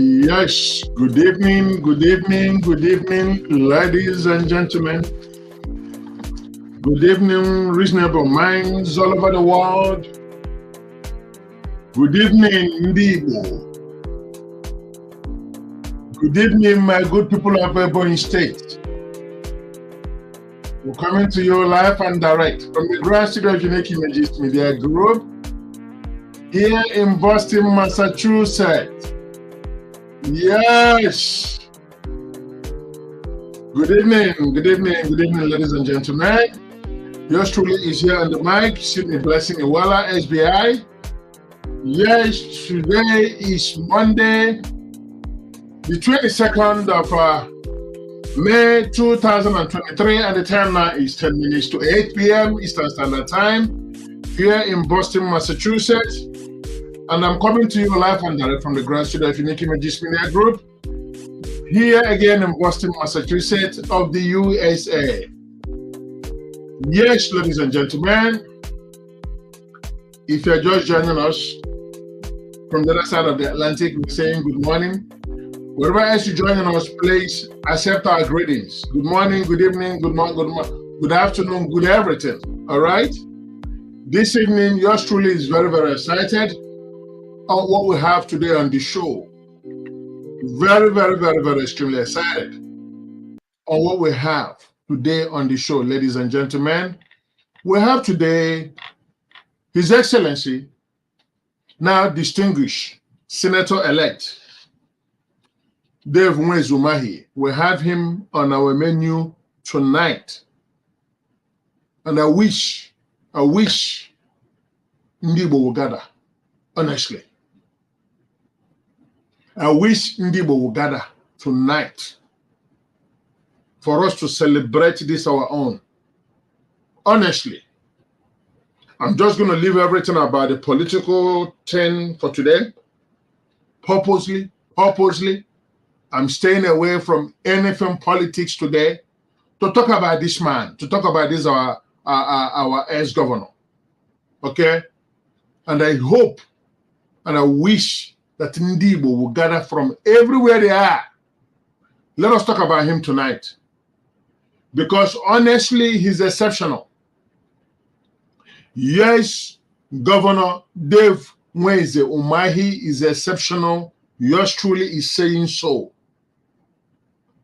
Yes, good evening, ladies and gentlemen. Good evening, reasonable minds all over the world. Good evening, Igbo. Good evening, my good people of Ebonyi State. We're coming to you live and direct from the Grand Studio of Unique Images Media Group here in Boston, Massachusetts. Yes. Good evening, ladies and gentlemen. Yours truly is here on the mic, Sydney Blessing Iwala, SBI. Yes, today is Monday, the 22nd of May 2023, and the time now is 10 minutes to 8 p.m. Eastern Standard Time here in Boston, Massachusetts. And I'm coming to you live and direct from the Grand Studio of Unique Images Media Group here again in Boston, Massachusetts of the USA. Yes, ladies and gentlemen, if you're just joining us from the other side of the Atlantic, we're saying good morning. Wherever else you're joining us, please accept our greetings. Good morning, good evening, good afternoon, good everything. All right? This evening, yours truly is very, very excited on what we have today on the show. Very, extremely excited on what we have today on the show, ladies and gentlemen. We have today His Excellency, now distinguished Senator-elect Nweze Umahi. We have him on our menu tonight. And I wish Ndi Igbo will gather, honestly. I wish Ndi Igbo will gather tonight for us to celebrate this our own. Honestly, I'm just going to leave everything about the political thing for today. Purposely, I'm staying away from anything politics today to talk about this man, to talk about this our ex-governor. Okay? And I hope and I wish that Ndi Igbo will gather from everywhere they are. Let us talk about him tonight. Because honestly, he's exceptional. Yes, Governor Nweze Umahi is exceptional. Yours truly is saying so.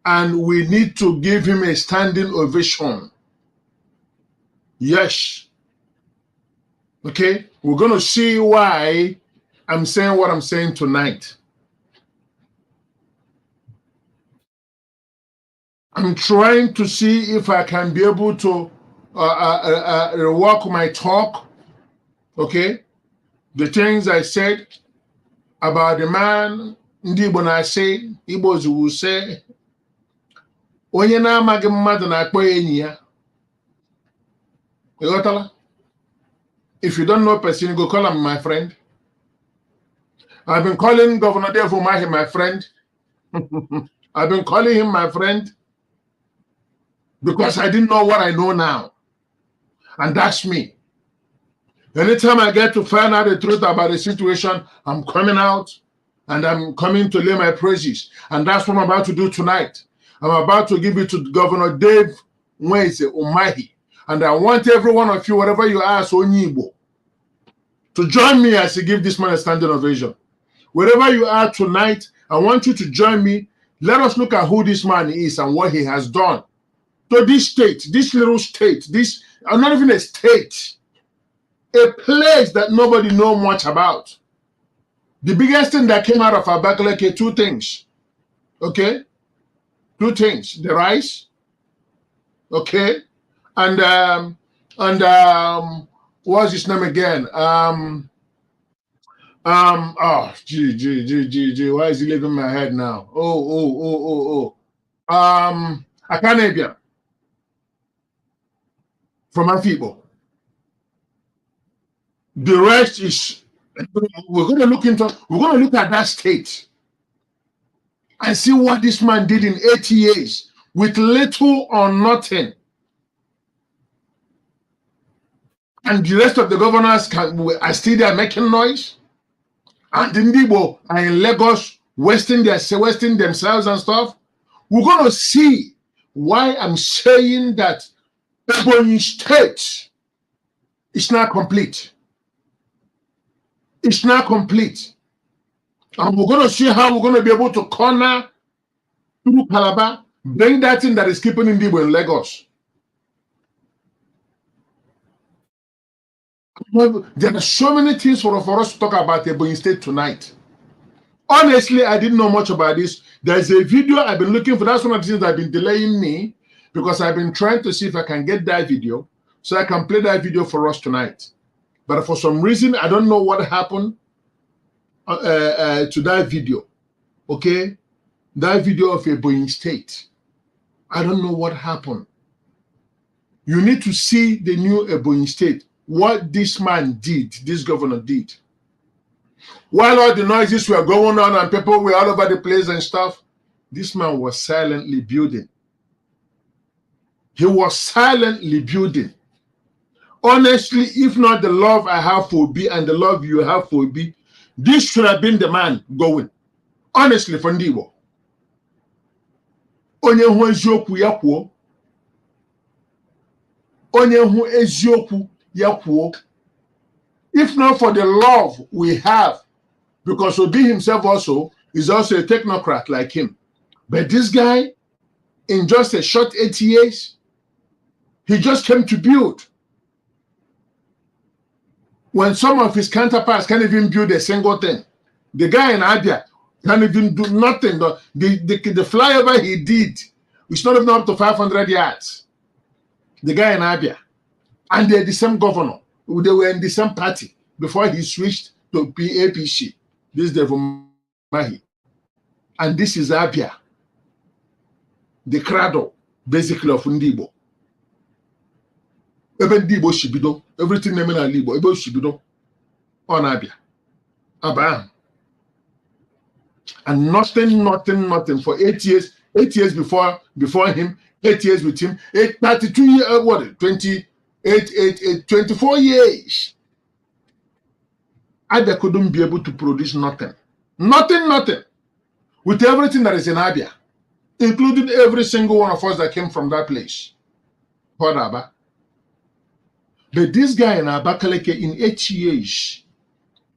And we need to give him a standing ovation. Yes. Okay? We're going to see why I'm saying what I'm saying tonight. I'm trying to see if I can be able to rework my talk. Okay? The things I said about the man, Ndi Igbo na say, Igbos will say, onye na-amaghị mmadụ na-akpọ enyi ya. If you don't know person, you go call him my friend. I've been calling Governor Nweze Umahi my friend. I've been calling him my friend because I didn't know what I know now. And that's me. Anytime I get to find out the truth about the situation, I'm coming out and I'm coming to lay my praises. And that's what I'm about to do tonight. I'm about to give it to Governor Nweze Umahi. And I want every one of you, whatever you are, so Igbo, to join me as I give this man a standing ovation. Wherever you are tonight, I want you to join me. Let us look at who this man is and what he has done to this state, this little state, this, not even a state, a place that nobody knows much about. The biggest thing that came out of Abakaleke, two things, okay? Two things, the rice, okay? And what's his name again? Why is he leaving my head now? Akanebia from Afibo. The rest is we're going to look at that state and see what this man did in 8 years with little or nothing. And the rest of the governors are still there making noise. And the Igbo are in Lagos wasting themselves and stuff. We're going to see why I'm saying that Ebonyi State is not complete. It's not complete. And we're going to see how we're going to be able to corner through Calabar, bring that thing that is keeping Igbo in Lagos. There are so many things for us to talk about Ebonyi State tonight. Honestly, I didn't know much about this. There's a video I've been looking for. That's one of the things that have been delaying me, because I've been trying to see if I can get that video so I can play that video for us tonight. But for some reason, I don't know what happened to that video. Okay? That video of Ebonyi State. I don't know what happened. You need to see the new Ebonyi State. What this man did, this governor did. While all the noises were going on and people were all over the place and stuff, this man was silently building. He was silently building. Honestly, if not the love I have for Obi and the love you have for Obi, this should have been the man going. Honestly, for Igbo. Onye hu eziokwu ya kwuo. Onye hu eziokwu ya kwuo. If not for the love we have, because Obi himself also is also a technocrat like him. But this guy, in just a short 8 years, he just came to build. When some of his counterparts can't even build a single thing. The guy in Abia can't even do nothing. The flyover he did, it's not even up to 500 yards. The guy in Abia. And they're the same governor. They were in the same party before he switched to APC. This is Nweze Umahi. And this is Abia. The cradle, basically, of Igbo. Even Igbo Shibido, everything named Igbo, Igbo Shibido, on Abia. Abba. And nothing for 8 years. 8 years before him, 8 years with him, 32 years, 24 years. Abia couldn't be able to produce nothing. Nothing. With everything that is in Abia, including every single one of us that came from that place. Called Abba. But this guy in Abakaleke in 8 years,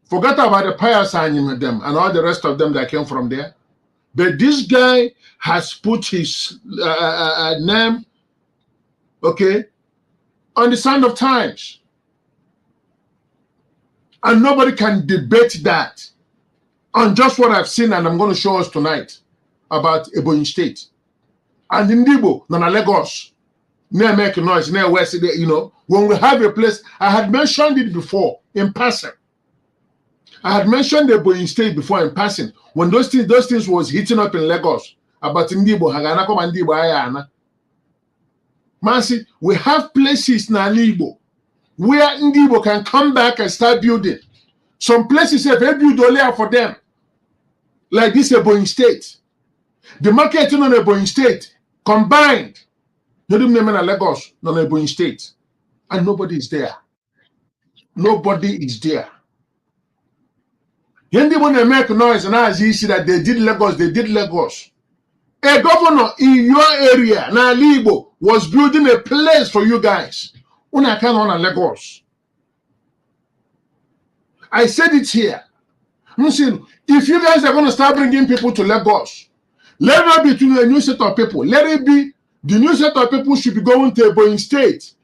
forget about the pious and them and all the rest of them that came from there. But this guy has put his name, okay, on the sign of times. And nobody can debate that on just what I've seen, and I'm going to show us tonight about Ebonyi State. And in Igbo, Nana Lagos, near make noise, near West, you know, when we have a place, I had mentioned it before in passing. I had mentioned the Ebonyi State before in passing, when those things was hitting up in Lagos, about Igbo, Hagana, come and Igbo, Ayana. Mansi, we have places in Igbo where Igbo can come back and start building. Some places have a build only for them, like this Ebonyi State. The marketing on Ebonyi State combined, Lagos, non Ebonyi State, and nobody is there. Nobody is there. When they make noise and as you see that they did Lagos. A governor in your area, now Igbo, was building a place for you guys. Una can on Lagos. I said it here. If you guys are going to start bringing people to Lagos, let it not be to a new set of people. Let it be the new set of people should be going to Ebonyi State,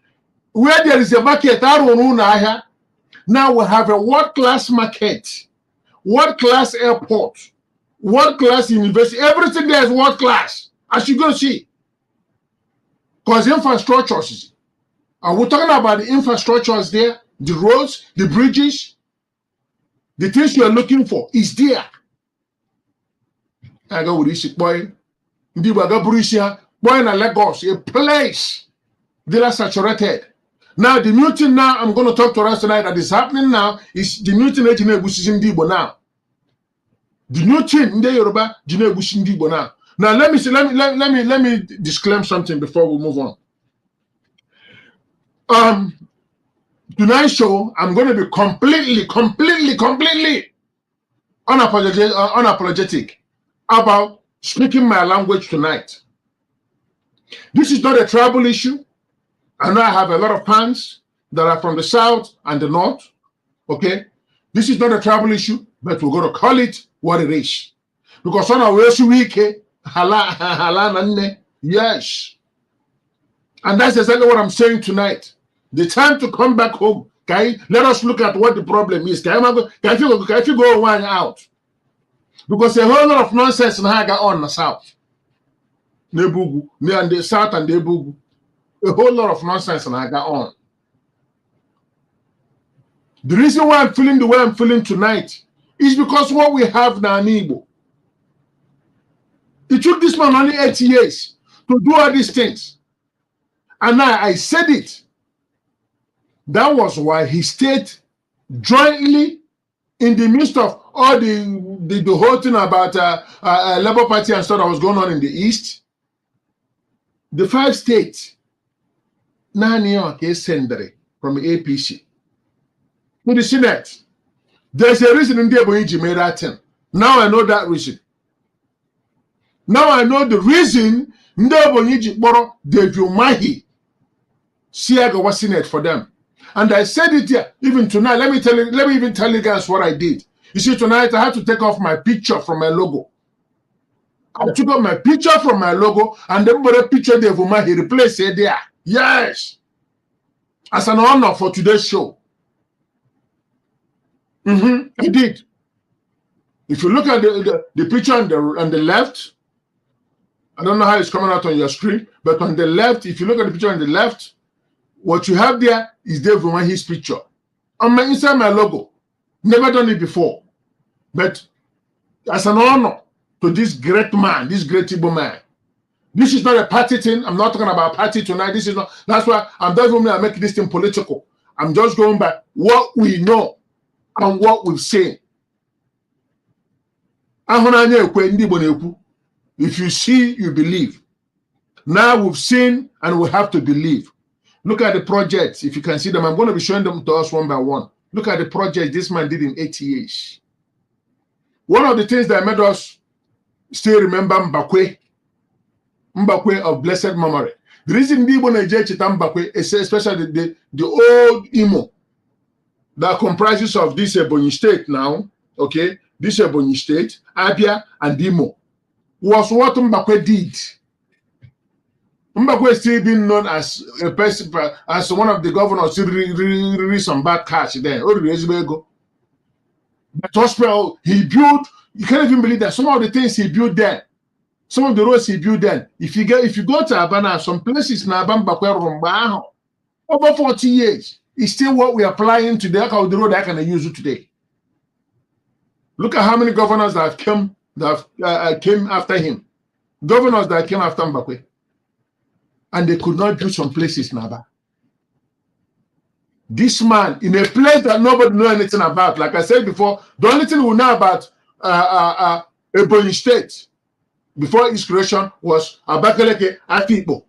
where there is a market. Now we have a world-class market, world-class airport, world-class university. Everything there is world-class, as you go see. Because infrastructures, and we're talking about the infrastructures there, the roads, the bridges, the things you are looking for is there. I go with this boy. Boy in Lagos, a place that are saturated. Now the new thing now I'm going to talk to us tonight that is happening now is the new thing in Igbo now. The new thing in the Yoruba Igbo now. Now let me see, let me disclaim something before we move on. Tonight's show, I'm going to be completely unapologetic. about speaking my language tonight. This is not a tribal issue. I know I have a lot of fans that are from the south and the north. Okay, this is not a tribal issue, but we're going to call it what it is. Because on our way to week, yes. And that's exactly what I'm saying tonight. The time to come back home. Okay, let us look at what the problem is. Can you go one out? Because a whole lot of nonsense now got on the south. Nebugu, and the south and the Nebugu. A whole lot of nonsense and I got on. The reason why I'm feeling the way I'm feeling tonight is because what we have now in Igbo. It took this man only 8 years to do all these things. And now I said it. That was why he stayed jointly in the midst of all the whole thing about Labour Party and stuff that was going on in the East. The 5 states, Nani Sendere from APC to the Senate. There's a reason in the Ebonyi made that thing. Now I know that reason. Now I know the reason Ebonyi borrow Nweze Umahi Siaga was Senate for them. And I said it here, even tonight. Let me even tell you guys what I did. You see, tonight I had to take off my picture from my logo. I took off my picture from my logo and then put a picture of Nweze Umahi replaced it there. Yes. As an honor for today's show. I did. If you look at the picture on the left, I don't know how it's coming out on your screen, but on the left, if you look at the picture on the left, what you have there is Nweze Umahi's picture. Inside my logo. Never done it before. But as an honor to this great man, this great Igbo man. This is not a party thing. I'm not talking about party tonight. This is not. That's why I'm definitely making this thing political. I'm just going by what we know and what we've seen. If you see, you believe. Now we've seen and we have to believe. Look at the projects. If you can see them, I'm going to be showing them to us one by one. Look at the project this man did in 8 years. One of the things that made us still remember Mbakwe of blessed memory. The reason Igbo Nigeria Chita Mbakwe is especially the old Imo that comprises of this Ebonyi state now, okay, this Ebonyi state, Abia and Imo, was what Mbakwe did. Mbakwe is still being known as a person, as one of the governors who really some bad cash there. But hospital he built, you can't even believe that some of the things he built there, some of the roads he built then. If you go to Abana, some places na Abambakwe over 40 years, it's still what we are applying today. Look how the road I can use it today. Look at how many governors that came after him. Governors that came after Mbakwe. And they could not build some places in Aba. This man, in a place that nobody knows anything about, like I said before, the only thing we know about Ebonyi State before its creation was Abakaleke Afikpo.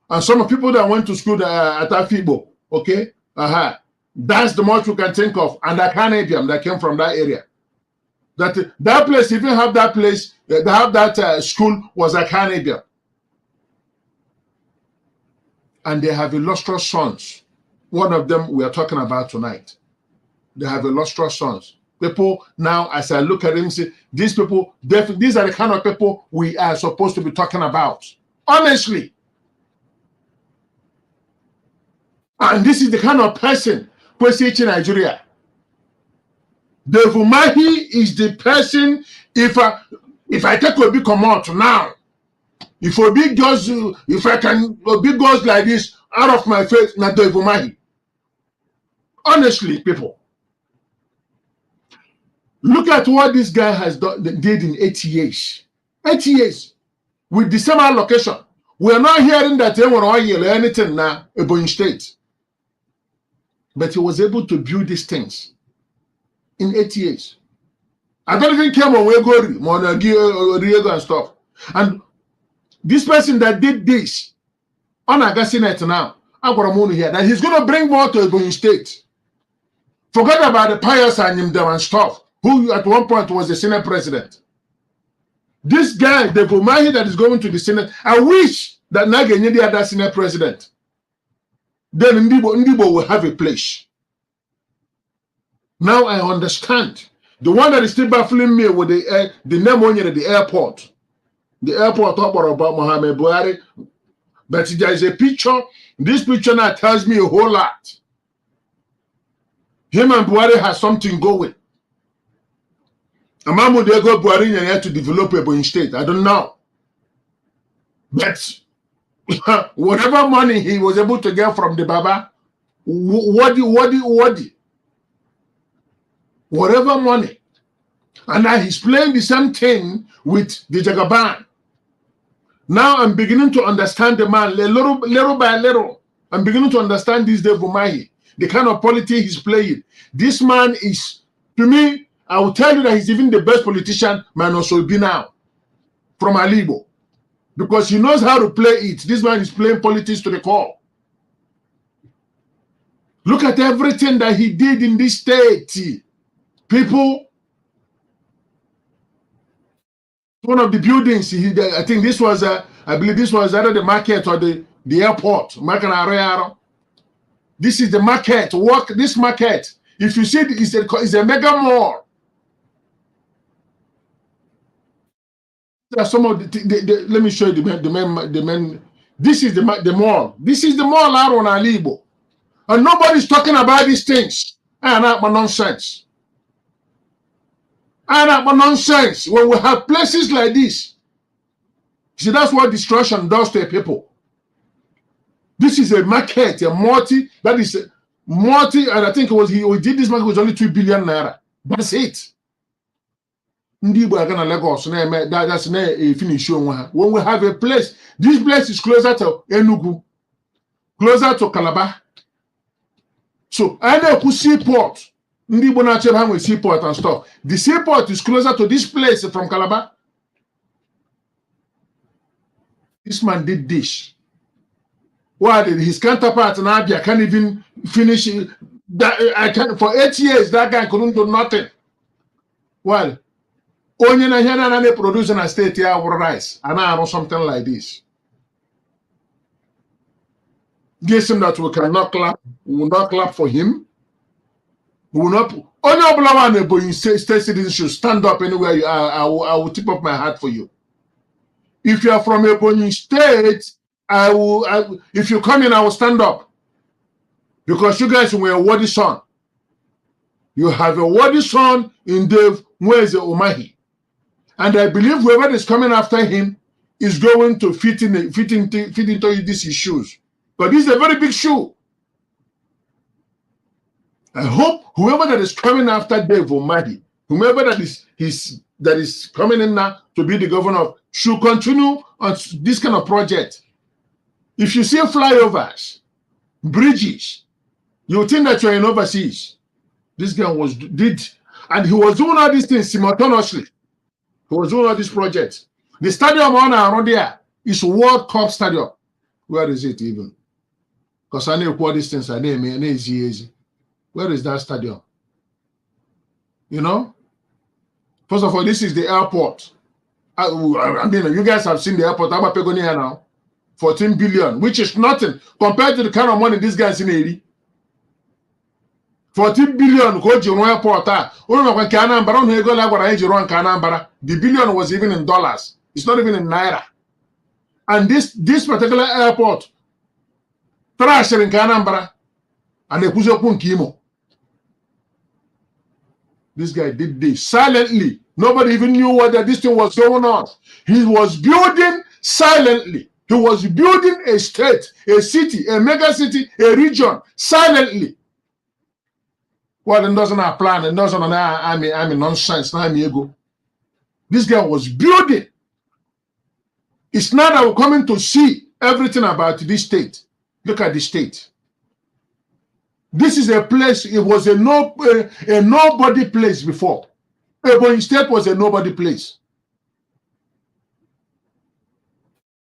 And some people that went to school at Afikpo, okay? That's the much we can think of. And the Canadian that came from that area. That place, if you have that place, they have that school was a Canadian. And they have illustrious sons. One of them we are talking about tonight. They have illustrious sons. People now, as I look at them, say, these people, these are the kind of people we are supposed to be talking about. Honestly. And this is the kind of person who is in Nigeria. Nweze Umahi is the person, if I take a big command now, if I can big goes like this out of my face, not Nweze Umahi. Honestly, people. Look at what this guy has did in 8 years. 8 years. With the same allocation. We are not hearing that anyone or anything now Ebonyi State. But he was able to build these things in 8 years. I don't even care on where go and stuff. And this person that did this on a Senate now, I'm going to hear that he's going to bring more to Ebonyi State. Forget about the pious and stuff, who at one point was the Senate president. This guy, the Umahi that is going to the Senate, I wish that Nagenye the other Senate president. Then Ndibo will have a place. Now I understand. The one that is still baffling me with the name on the airport. The airport talk about Mohammed Buhari. But there is a picture. This picture now tells me a whole lot. Him and Buhari has something going. Amamu they go Buhari had to develop Ebonyi State. I don't know. But whatever money he was able to get from the Baba, whatever money. And now he's playing the same thing with the Jagaban. Now I'm beginning to understand the man little by little. I'm beginning to understand this Nweze Umahi, the kind of politics he's playing. This man is, to me, I will tell you that he's even the best politician man also be now from Igbo. Because he knows how to play it. This man is playing politics to the core. Look at everything that he did in this state. People, one of the buildings, I think this was, I believe this was either the market or the airport. This is the market. Walk this market. If you see, it's a mega mall. There are some of let me show you the main. This is the mall. This is the mall out on Igbo. And nobody's talking about these things. And not nonsense. And not nonsense. When we have places like this, see, that's what destruction does to people. This is a market, a multi, that is a multi, and I think it was he did this market was only 2 billion naira. That's it. Ndibo are gonna Lagos. That's a finish. When we have a place, this place is closer to Enugu, closer to Calabar. So I know who seaport. Ndibo natural have with seaport and stuff. The seaport is closer to this place from Calabar. This man did this. Why did his counterpart in Abia can't even finish it? For 8 years, that guy couldn't do nothing. Well, only na producing a state here rice, and I know something like this. Guess him that we cannot clap. We will not clap for him. We will not. Only Ebonyi state citizens should stand up anywhere you are. I will tip up my hat for you. If you are from Ebonyi State, I will. If you come in, I will stand up. Because you guys were a worthy son. You have a worthy son in Nweze Umahi. And I believe whoever is coming after him is going to fit into these shoes. But this is a very big shoe. I hope whoever that is coming after Nweze Umahi, whoever that is coming in now to be the governor, should continue on this kind of project. If you see flyovers, bridges, you think that you're in overseas. This guy did, and he was doing all these things simultaneously. He was doing all these projects. The stadium around there is World Cup Stadium. Where is it even? Because I know what these things are named. Easy. Where is that stadium? You know? First of all, this is the airport. I mean, you guys have seen the airport. I'm going here now. 14 billion, which is nothing compared to the kind of money this guy is in 80. 14 billion go to airport. The billion was even in dollars. It's not even in naira. And this particular airport, trash in Kanambara, and they push up on Kimo. This guy did this silently. Nobody even knew what this thing was going on. He was building silently. He was building a state, a city, a mega city, a region, silently. Well, it doesn't have plan. It doesn't have army nonsense. This guy was building. It's not that we're coming to see everything about this state. Look at the state. This is a place. It was a nobody place before. Ebonyi State was a nobody place.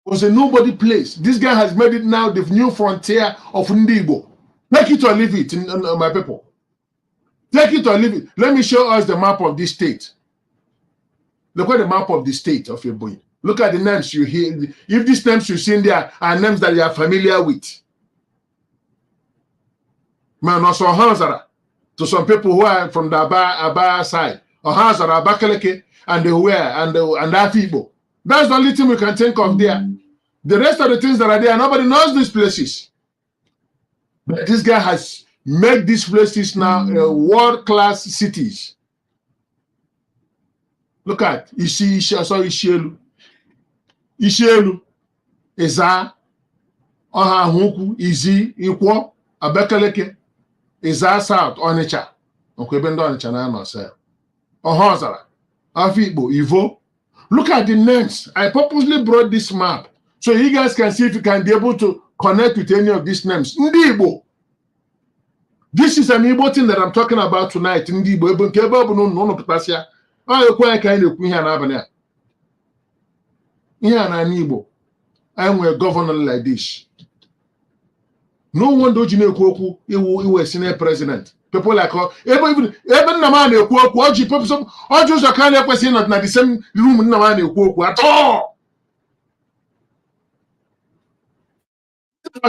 It was a nobody place. This guy has made it now the new frontier of Igbo. Take it or leave it, my people. Take it or leave it. Let me show us the map of this state. Look at the map of the state of Ebonyi. Look at the names you hear. If these names you see in there are names that you are familiar with. Man, also Hanzara. To some people who are from the Aba side. Or Hanzara, Abakaleke, and the Where, and Afibo. That's the only thing we can think of there. The rest of the things that are there, nobody knows these places. But this guy has made these places now world-class cities. Look at Ishielu. Ishielu, Eza, Oha Huku, Izi, Ikwo, Abakaleke, Eza South, Onitsha. Okwebendo Onitsha na no say. Ohozara, Afikpo, Ivo. Look at the names. I purposely brought this map so you guys can see if you can be able to connect with any of these names. Ndi Igbo. This is an Igbo thing that I'm talking about tonight. Ndi Igbo. Ebo nke ebe ọ bụ n'ụlọ pụtasịa. Ọ ekwe anyị ka anyị na-ekwu ihe a n'abalị a. Ihe a na Igbo. I am a governor like this. No one do you know iwu a senior president. People like even Naman Oji people all Jews are kind of person not the same room Naman at all.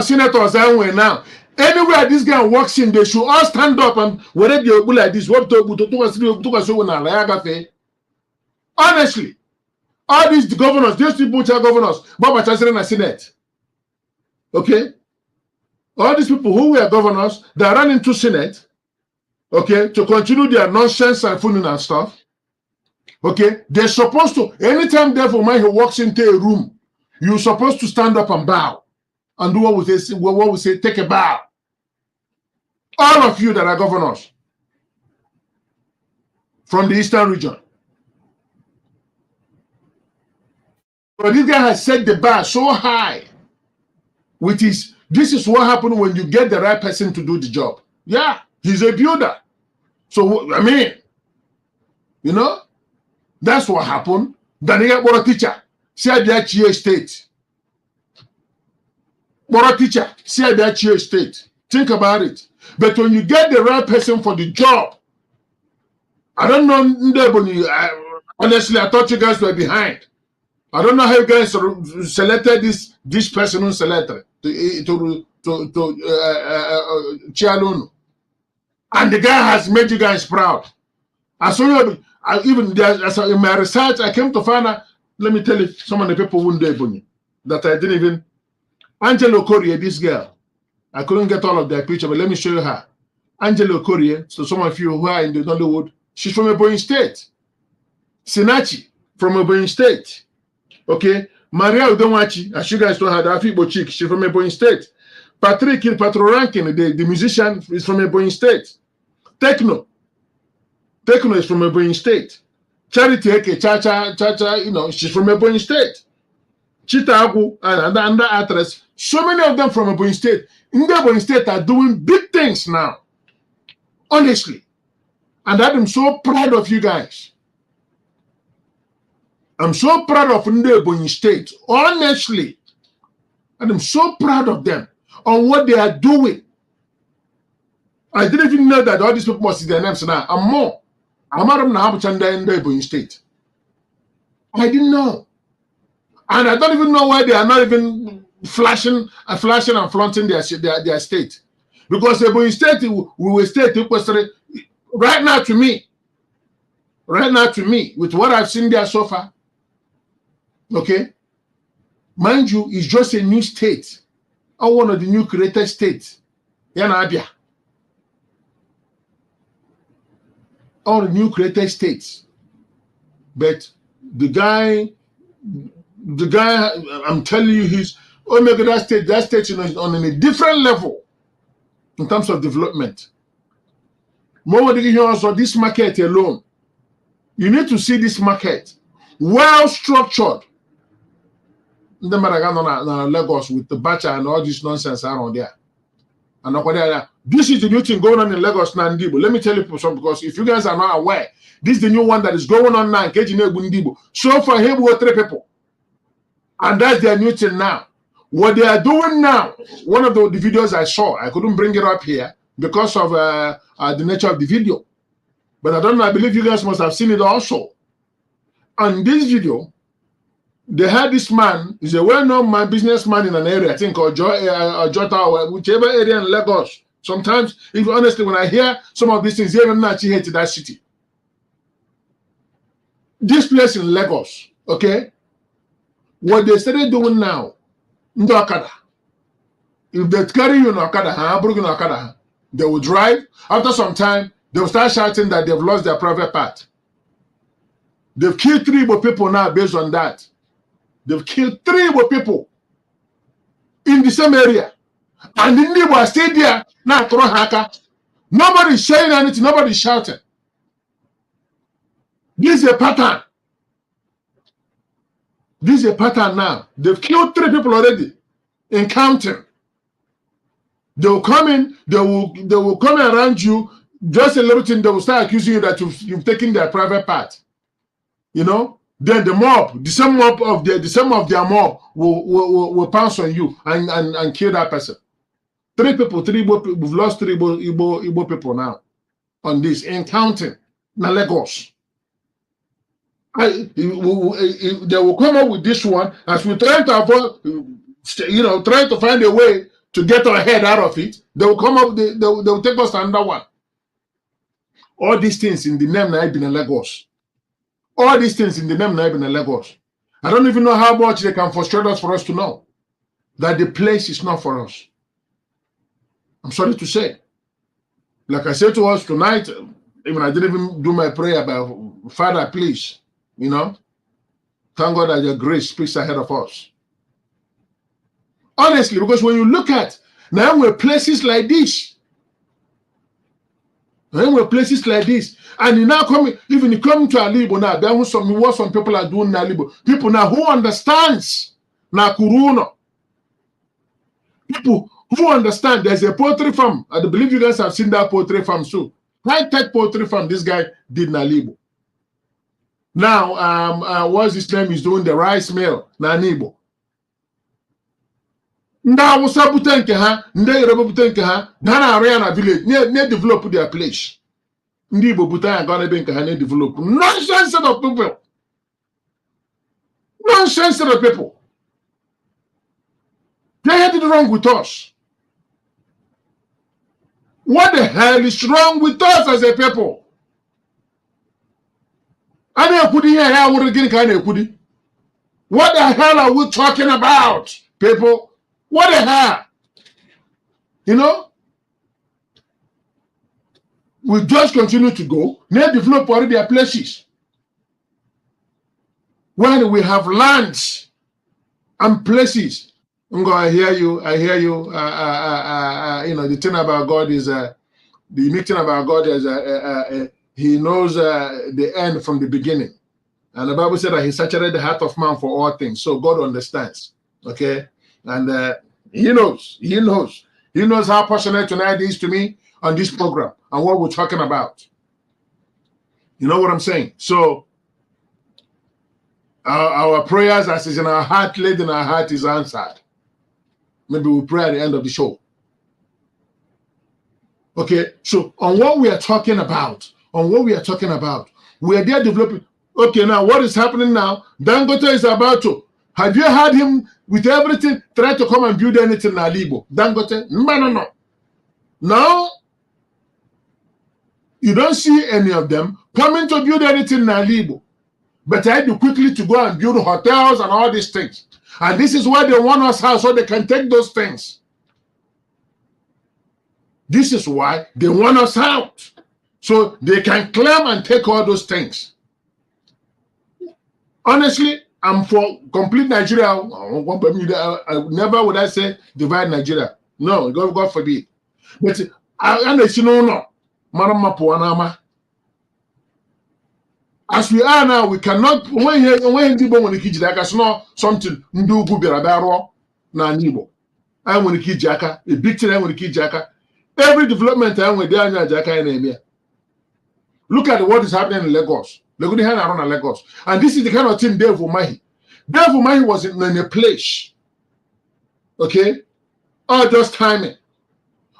Senators anyway now. Anywhere this guy walks in, they should all stand up and whatever they do like this. Honestly. All these governors, these people which are governors, Baba Chancellor and Senate. Okay? All these people who were governors, they are running to Senate, okay, to continue their nonsense and fooling and stuff. Okay? They're supposed to, anytime therefore man who walks into a room, you're supposed to stand up and bow. And do what we say, take a bow. All of you that are governors from the Eastern region. But this guy has set the bar so high with his, this is what happens when you get the right person to do the job. Yeah, he's a builder. So, I mean, you know, that's what happened. Daniel Boro teacher, said that state. Boro teacher, said that state. Think about it. But when you get the right person for the job, I don't know, honestly, I thought you guys were behind. I don't know how you guys selected this person who selected to Chialunu. And the guy has made you guys proud. I saw you, even in my research, I came to find out, let me tell you, some of the people wouldn't do Ebonyi, that I didn't even, Angelo Corrier, this girl, I couldn't get all of their picture, but let me show you her. Angelo Corrier, so some of you who are in the Nollywood, she's from Ebonyi State. Sinachi, from Ebonyi State. Okay, Maria Udonwachi, as you guys know her, the Afibo chick, she's from Ebonyi State. Patrick Patrorankin, the musician, is from Ebonyi State. Techno is from Ebonyi State. Charity Eke, Cha, you know, she's from Ebonyi State. Chita Agu, and another actress, so many of them from Ebonyi State. In the Ebonyi State are doing big things now. Honestly. And I'm so proud of you guys. I'm so proud of Ebonyi State, honestly. And I'm so proud of them on what they are doing. I didn't even know that all these people must see their names now. I'm more. I'm out of Ebonyi State. I didn't know. And I don't even know why they are not even flashing and flaunting their state. Because Ebonyi State, we will state right now to me, with what I've seen there so far. Okay, mind you, it's just a new state, or one of the new created states. Abia, all the new created states. But the guy, I'm telling you, he's that state is on a different level in terms of development. More than also this market alone, you need to see this market well structured. The Maragan Lagos with the Bacha and all this nonsense around there. And this is the new thing going on in Lagos now. Let me tell you something, because if you guys are not aware, this is the new one that is going on now. So for him, we 3 people. And that's their new thing now. What they are doing now, one of the videos I saw, I couldn't bring it up here because of the nature of the video. But I don't know, I believe you guys must have seen it also. on this video, they had this man, he's a well-known man, businessman in an area, I think, or Jota, or whichever area in Lagos. Sometimes, if honestly, when I hear some of these things, even actually hate that city. This place in Lagos, okay, what they started doing now, Ndokada. If they carry you in Okada, they will drive. After some time, they will start shouting that they've lost their private part. They've killed 3 Igbo people now based on that. They've killed 3 Igbo people in the same area. And the Igbo are still there. Now, nobody's saying anything. Nobody's shouting. This is a pattern. This is a pattern now. They've killed 3 people already in counting. They will come in, they will come around you, just a little thing, they will start accusing you that you've taken their private part. You know? Then the mob, the same of their mob will pounce on you and kill that person. 3 people, we've lost 3 Igbo people now on this, in counting, na Lagos. They will come up with this one as we try to avoid, try to find a way to get our head out of it. They will come up, they will take us to another one. All these things in the name I've been in Lagos. All these things in the name I've been in Lagos. I don't even know how much they can frustrate us for us to know that the place is not for us. I'm sorry to say. Like I said to us tonight, even I didn't even do my prayer about Father, please, thank God that your grace speaks ahead of us. Honestly, because when you look at now we're places like this, and you now come, even you come to Alibo now, there was what some people are doing in Alibo. People now who understands na Kuruno. People who understand there's a poultry farm. I believe you guys have seen that poultry farm too. High-tech poultry farm this guy did in Alibo. Now, what's his name? He's doing the rice mill na Nibo. Now, what's up with ha? Dana Ariana village, near develop their place. Ndibo Butaya gonna be develop. Nonsense of people. Nonsense of people. They had it wrong with us. What the hell is wrong with us as a people? What the hell are we talking about, people? What the hell? We just continue to go. They develop already their places. When we have lands and places, I hear you. The thing about God is the unique thing about God is He knows the end from the beginning, and the Bible said that He saturated the heart of man for all things. So God understands. Okay. And he knows how passionate tonight is to me on this program and what we're talking about. You know what I'm saying? So our prayers as is in our heart, laid in our heart, is answered. Maybe we'll pray at the end of the show. Okay, so on what we are talking about, we are there developing. Okay, now what is happening now? Dangote is about to. Have you heard him with everything try to come and build anything in Alibo? Dangote? No. No. You don't see any of them coming to build anything in Alibo. But I do quickly to go and build hotels and all these things. And this is why they want us out, so they can take those things. This is why they want us out, so they can claim and take all those things. Honestly, I'm for complete Nigeria. Never would I say divide Nigeria. No, God forbid. But as we are now, we cannot. When people want to keep Jaka, it's not something Ndu Gubirabaro na Nibo. I want to keep Jaka. A big thing I want to keep Jaka. Every development I want to Jaka in Emia. Look at what is happening in Lagos. Look at around Lagos, and this is the kind of thing Nweze Umahi. Nweze Umahi was in a place. Okay, all just timing.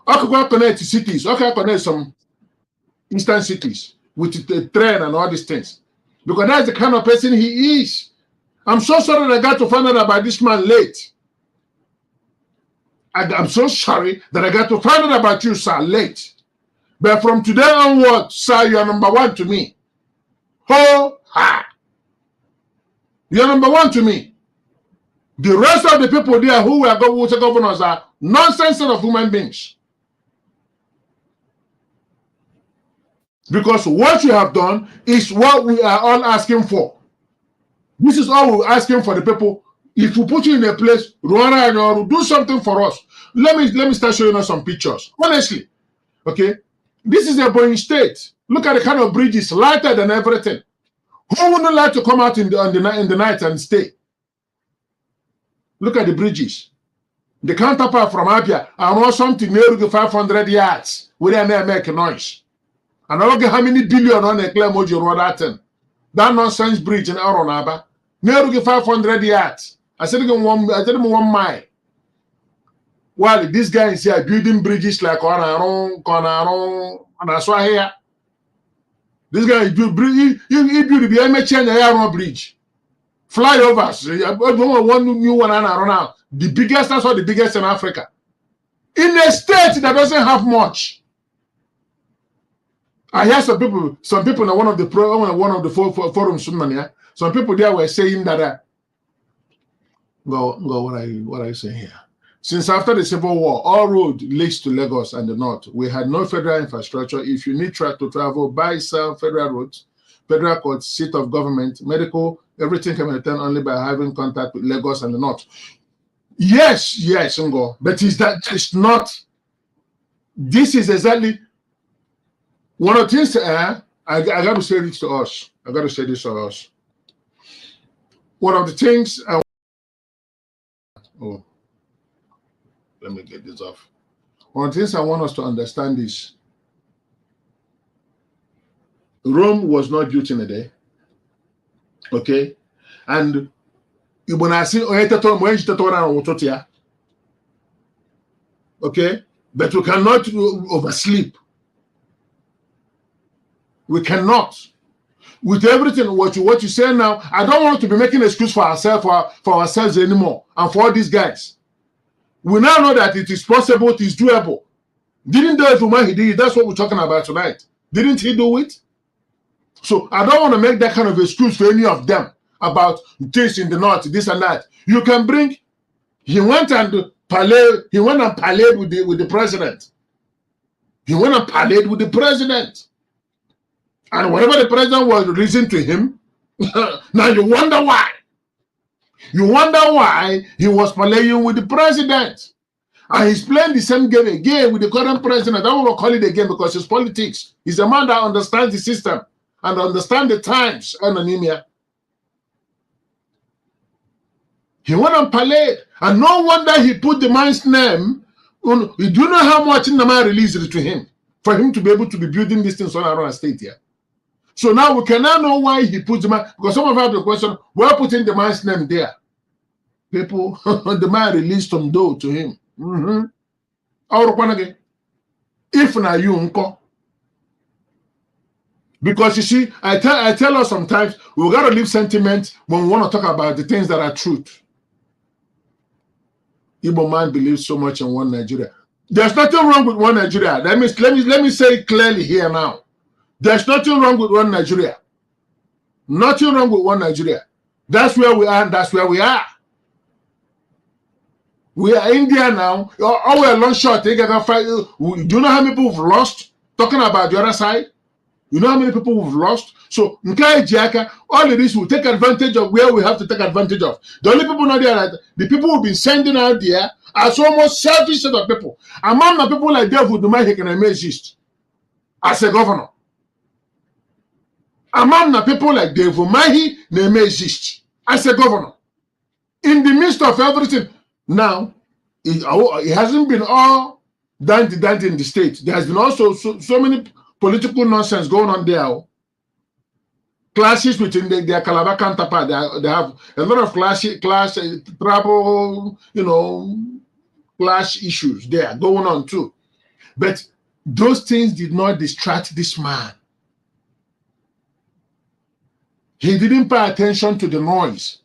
I could go connect to cities. Okay, connect some eastern cities with the train and all these things. Because that's the kind of person he is. I'm so sorry that I got to find out about this man late. I'm so sorry that I got to find out about you, sir, late. But from today onward, sir, you are number one to me. Ho, ha. You are number one to me. The rest of the people there who were governors are nonsense of human beings. Because what you have done is what we are all asking for. This is all we're asking for the people. If we put you in a place, do something for us. Let me start showing us some pictures. Honestly, okay? This is Ebonyi State. Look at the kind of bridges, lighted and everything. Who wouldn't like to come out in the night and stay? Look at the bridges. The counterpart from Abia, I want something near 500 yards where they make a noise. And I don't get how many billion on a claim mojo or that thing. That nonsense bridge in Aronaba. Near 500 yards. I said one mile. While these guys here building bridges like on and that's why here. This guy build bridge, he build the MHN bridge. Flyovers. One new one around now. The biggest, that's what the biggest in Africa. In a state that doesn't have much. I hear some people in one of the forums, some people there were saying that what are you saying here? Since after the Civil War, all road leads to Lagos and the north. We had no federal infrastructure. If you need to travel, buy, sell federal roads, federal courts, seat of government, medical, everything can be done only by having contact with Lagos and the north. Yes, Ngo, but is that just not? This is exactly one of the things. I got to say this to us. One of the things. Let me get this off. One of the things I want us to understand is Rome was not built in a day. Okay, and okay, but we cannot oversleep. We cannot. With everything what you say now, I don't want to be making an excuse for ourselves anymore and for all these guys. We now know that it is possible, it is doable. Didn't Nweze Umahi did it? That's what we're talking about tonight. Didn't he do it? So I don't want to make that kind of excuse for any of them about things in the north, this and that. You can bring. He went and parlayed with the president. And whenever the president was listening to him, now you wonder why. You wonder why he was parlaying with the president. And he's playing the same game again with the current president. I don't want to call it a game because it's politics. He's a man that understands the system and understands the times, anonymia. He went and parlayed. And no wonder he put the man's name. Do you know how much in the man released it to him? For him to be able to be building these things all around the state here. So now we can now know why he put the man, because some of us have the question, why putting the man's name there? People, the man released some dough to him. If na you unko. Because you see, I tell us sometimes we gotta leave sentiment when we want to talk about the things that are truth. Igbo man believes so much in one Nigeria. There's nothing wrong with one Nigeria. Let me say it clearly here now. There's nothing wrong with one Nigeria. Nothing wrong with one Nigeria. That's where we are, and that's where we are. We are India now. Oh, we're long shot. They can fight. Do you know how many people have lost? Talking about the other side. You know how many people we've lost? So, all of this will take advantage of where we have to take advantage of. The only people not there, the people who've been sending out there are so almost selfish set of people. Among the people like Nweze Umahi can exist as a governor. Among the people like Nweze Umahi may exist as a governor. In the midst of everything, now, it hasn't been all done in the state. There has been also so many political nonsense going on there. Clashes between their Calabar counterpart. They have a lot of trouble, clash issues there going on too. But those things did not distract this man. He didn't pay attention to the noise.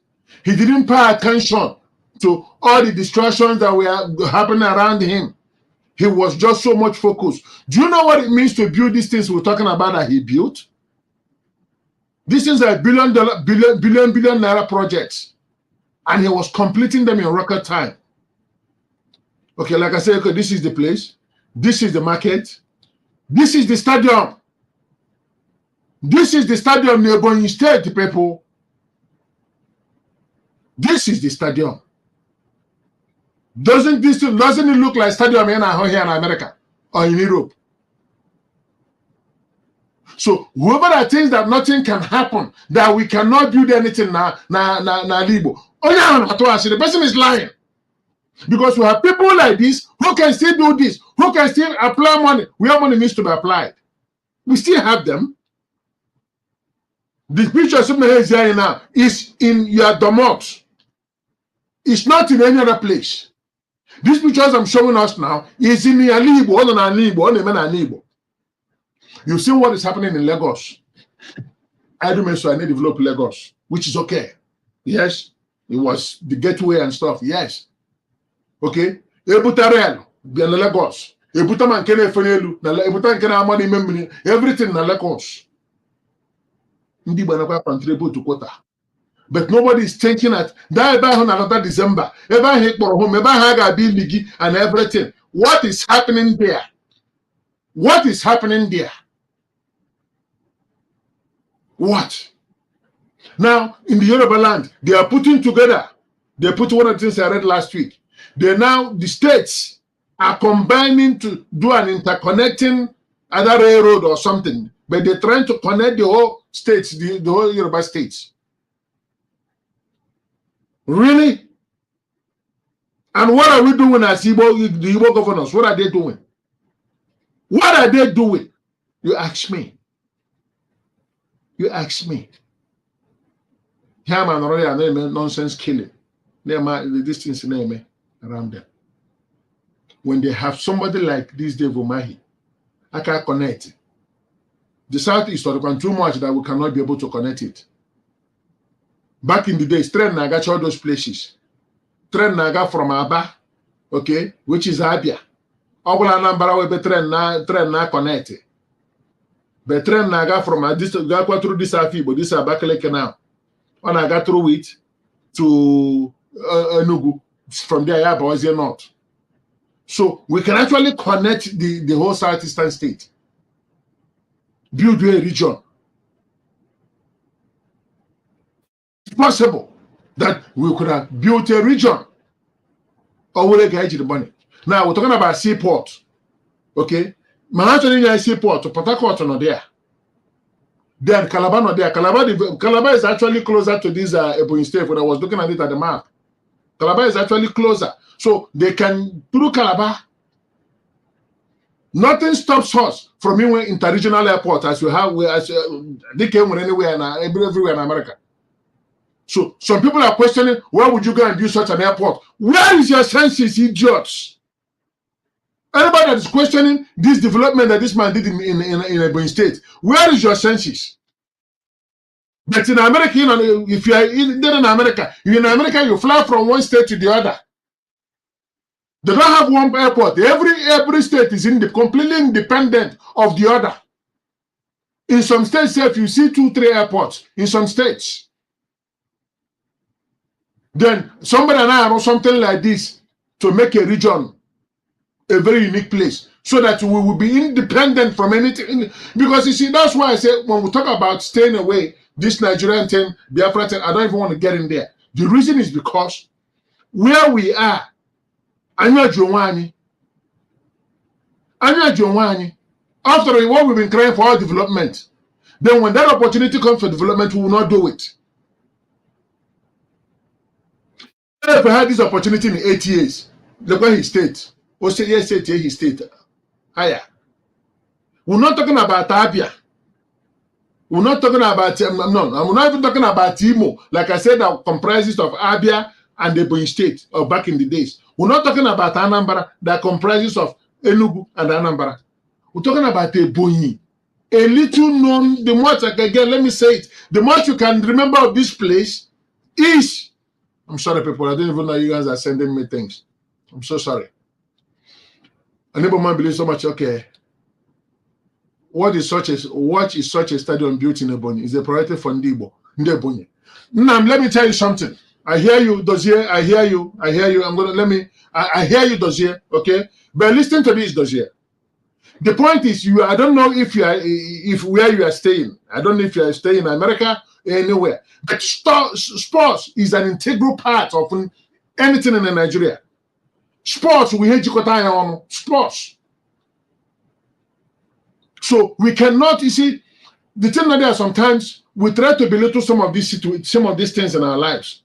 He didn't pay attention to all the distractions that were happening around him. He was just so much focused. Do you know what it means to build these things we're talking about that he built? These things are billion naira projects. And he was completing them in record time. Okay, like I said, okay, this is the place. This is the market. This is the stadium. This is the stadium in Ebonyi State, people. This is the stadium. Doesn't it look like stadium here in America or in Europe? So whoever that thinks that nothing can happen, that we cannot build anything na Igbo, the person is lying. Because we have people like this who can still do this, who can still apply money where money needs to be applied. We still have them. The picture of here now is in your domot. It's not in any other place. These pictures I'm showing us now is in Igbo. You see what is happening in Lagos. I do mention I need to develop Lagos, which is okay. Yes, it was the gateway and stuff. Yes. Okay. Ebutarel, Lagos. Ebutaman kene fenelu, ebutan kene amani memini, everything na Lagos. Ndi banakwa contribute to quota. But nobody is thinking that another December, and everything. What is happening there? What is happening there? What? Now, in the Yoruba land, they are putting together. They put one of the things I read last week. The states are combining to do an interconnecting other railroad or something. But they're trying to connect the whole states, the whole Yoruba states. Really? And what are we doing as Igbo, the Igbo governors? What are they doing? What are they doing? You ask me. You ask me. Here man already nonsense killing. The distance name around them. When they have somebody like this Nweze Umahi, I can't connect it. The Southeast are too much that we cannot be able to connect it. Back in the days, train naga all those places. Train naga from Aba, okay, which is Abia. Ogula Anambra we be train na connect. But train naga from this go through this Afibo, this Abakaleke now. On I got through it to Enugu. From there, yeah, but not. So we can actually connect the whole southeastern state. Build a region. It's possible that we could have built a region. Or we'll get the money. Now we're talking about seaport. Okay? Manhattan seaport, Port Harcourt not there. Then Calabar not there. Calabar is actually closer to this Ebonyi State when I was looking at it at the map. Calabar is actually closer. So they can, through Calabar, nothing stops us from being an interregional airport as we have, they came anywhere everywhere in America. So some people are questioning, why would you go and do such an airport? Where is your senses, idiots? Anybody that is questioning this development that this man did in Ebonyi State, where is your senses? But in America, if you are in America, you fly from one state to the other. They don't have one airport. Every state is completely independent of the other. In some states, if you see 2-3 airports, in some states. Then somebody and I have something like this to make a region a very unique place so that we will be independent from anything. Because you see, that's why I say when we talk about staying away, this Nigerian thing, Biafra thing, I don't even want to get in there. The reason is because where we are, after what we've been crying for our development, then when that opportunity comes for development, we will not do it. If we had this opportunity in 8 years, look where he stayed. Or say yes, he stayed higher. We're not talking about Abia. We're not talking about no, I'm not even talking about Imo. Like I said, that comprises of Abia and the Ebonyi State or back in the days. We're not talking about Anambra that comprises of Enugu and Anambra. We're talking about Ebonyi. a little known, the much, again, let me say it, the much you can remember of this place is, I'm sorry, people, I didn't even know you guys are sending me things. I'm so sorry. A neighbor man believes so much, okay. What is such a stadium built in Ebonyi is a priority for Igbo. Now, let me tell you something. I hear you, Dozier. I hear you. I hear you. I hear you, Dozier. Okay, but listen to this, Dozier. The point is, I don't know if where you are staying. I don't know if you are staying in America or anywhere. But sports is an integral part of anything in Nigeria. Sports, we hate on sports. So we cannot, you see, the thing that there sometimes we try to belittle some of these things in our lives.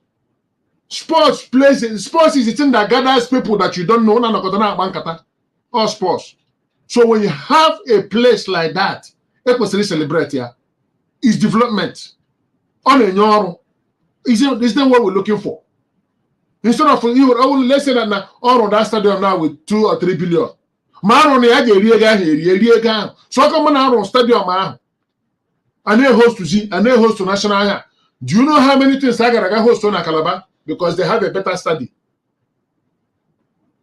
Sports is the thing that gathers people that you don't know, or sports. So when you have a place like that, celebrate here, is development. Is that what we're looking for? Instead of let's say that now on that stadium now with 2 or 3 billion. Man ya ga-eri ego so come na arụ stadium ahụ and they host to national. Do you know how many things I got host on Calabar because they have a better study?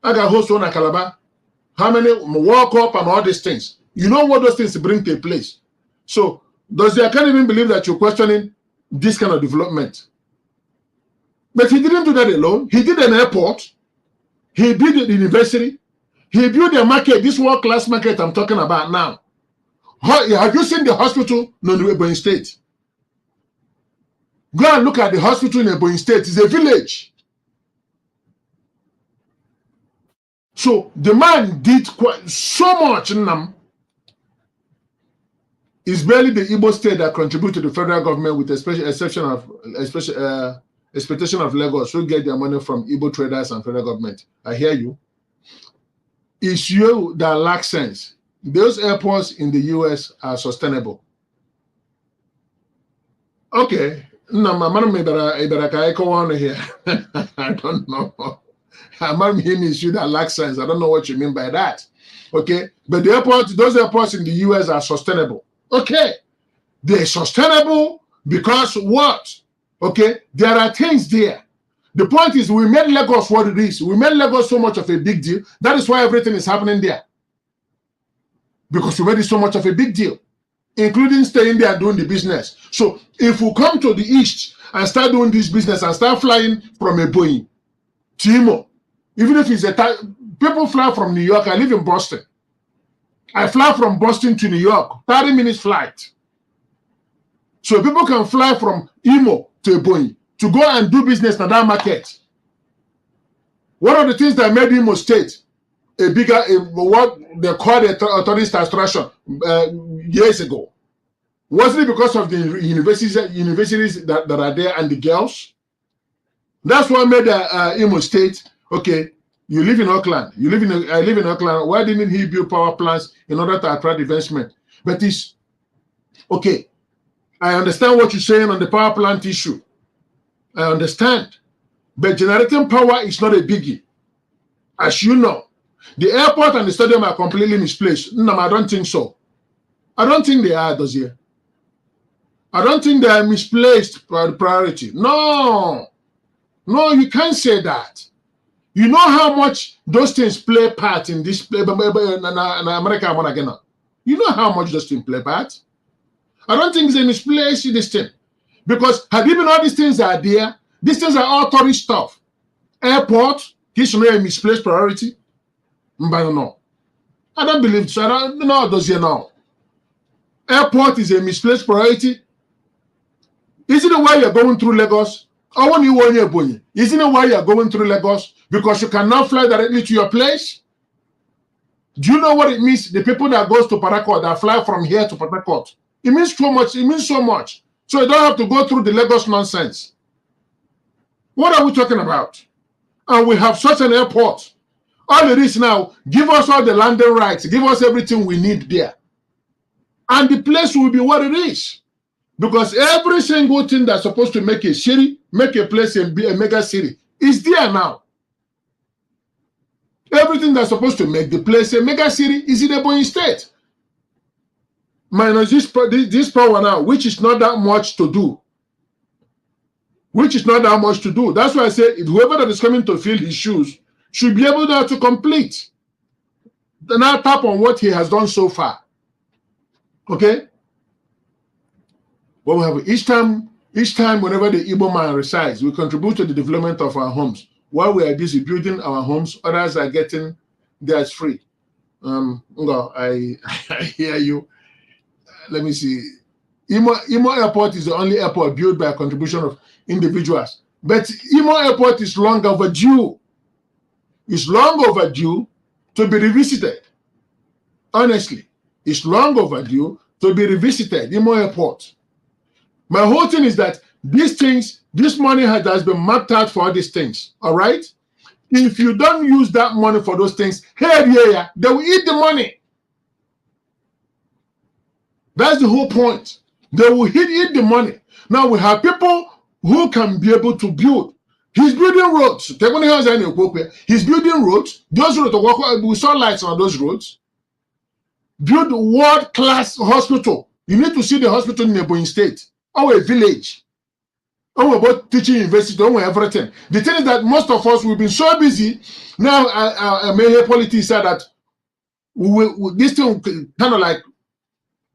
I got host on Calabar. How many walk up and all these things? You know what those things bring to a place. So I can't even believe that you're questioning this kind of development. But he didn't do that alone. He did an airport. He built the university. He built a market, this world-class market I'm talking about now. Have you seen the hospital in Ebonyi State? Go and look at the hospital in Ebonyi State. It's a village. So the man did quite so much in them. It's barely the Igbo state that contribute to the federal government with expectation of Lagos who get their money from Igbo traders and federal government. I hear you. It's you that lack sense. Those airports in the US are sustainable. Okay. No, here. I don't know. I'm you that lack sense. I don't know what you mean by that. Okay. But those airports in the US are sustainable. Okay. They're sustainable because what? Okay. There are things there. The point is, we made Lagos what it is. We made Lagos so much of a big deal. That is why everything is happening there. Because we made it so much of a big deal, including staying there doing the business. So if we come to the east and start doing this business and start flying from Ebonyi to Imo, even if it's people fly from New York. I live in Boston. I fly from Boston to New York, 30 minutes flight. So people can fly from Imo to Ebonyi to go and do business in that market. One of the things that made Imo State what they called a tourist attraction years ago, wasn't it because of the universities that are there and the girls? That's what made Imo State, okay, you live in Auckland, I live in Auckland, why didn't he build power plants in order to attract investment? But it's, okay, I understand what you're saying on the power plant issue. I understand. But generating power is not a biggie. As you know, the airport and the stadium are completely misplaced. No, I don't think so. I don't think they are, Dozier. I don't think they are misplaced priority. No. No, you can't say that. You know how much those things play part in this in America. You know how much those things play part. I don't think they misplace this thing. Because have you been all these things are there? These things are all tourist stuff. Airport, this is a misplaced priority. No. I don't believe so. I don't know, does you know? Airport is a misplaced priority. Isn't it why you're going through Lagos? Isn't it why you're going through Lagos? Because you cannot fly directly to your place? Do you know what it means? The people that goes to Parakot, that fly from here to Parakot. It means so much. It means so much. So you don't have to go through the Lagos nonsense. What are we talking about? And we have such an airport. All it is now, give us all the landing rights. Give us everything we need there. And the place will be what it is. Because every single thing that's supposed to make a city, make a place and be a mega city, is there now. Everything that's supposed to make the place a mega city is in Ebonyi State. minus this power now, which is not that much to do. Which is not that much to do. That's why I say if whoever that is coming to fill his shoes should be able now to complete. Now tap on what he has done so far. Okay? What we have each time whenever the Igbo man resides, we contribute to the development of our homes. While we are busy building our homes, others are getting theirs free. I hear you. Let me see. Imo Airport is the only airport built by a contribution of individuals. But Imo Airport is long overdue. It's long overdue to be revisited. Honestly, it's long overdue to be revisited. Imo Airport. My whole thing is that these things, this money has been mapped out for all these things. All right? If you don't use that money for those things, hey, yeah, they will eat the money. That's the whole point. They will eat the money. Now we have people who can be able to build. He's building roads. He's building roads. Those roads, we saw lights on those roads. Build world-class hospital. You need to see the hospital in Ebonyi State. Or a village. Or about teaching university, or everything. The thing is that most of us, we've been so busy. Now, many politics said that this thing kind of like,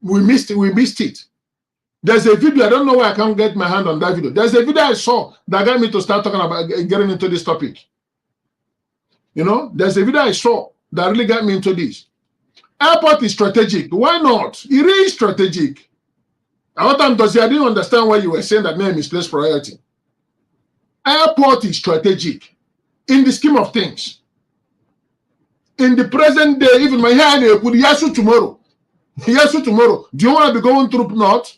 we missed it. There's a video, I don't know why I can't get my hand on that video. There's a video I saw that got me to start talking about getting into this topic. You know, there's a video I saw that really got me into this. Airport is strategic. Why not? It is strategic. I didn't understand why you were saying that name is misplaced priority. Airport is strategic in the scheme of things. In the present day, even my hand would Yasu tomorrow. Yasu tomorrow. Do you want to be going through North?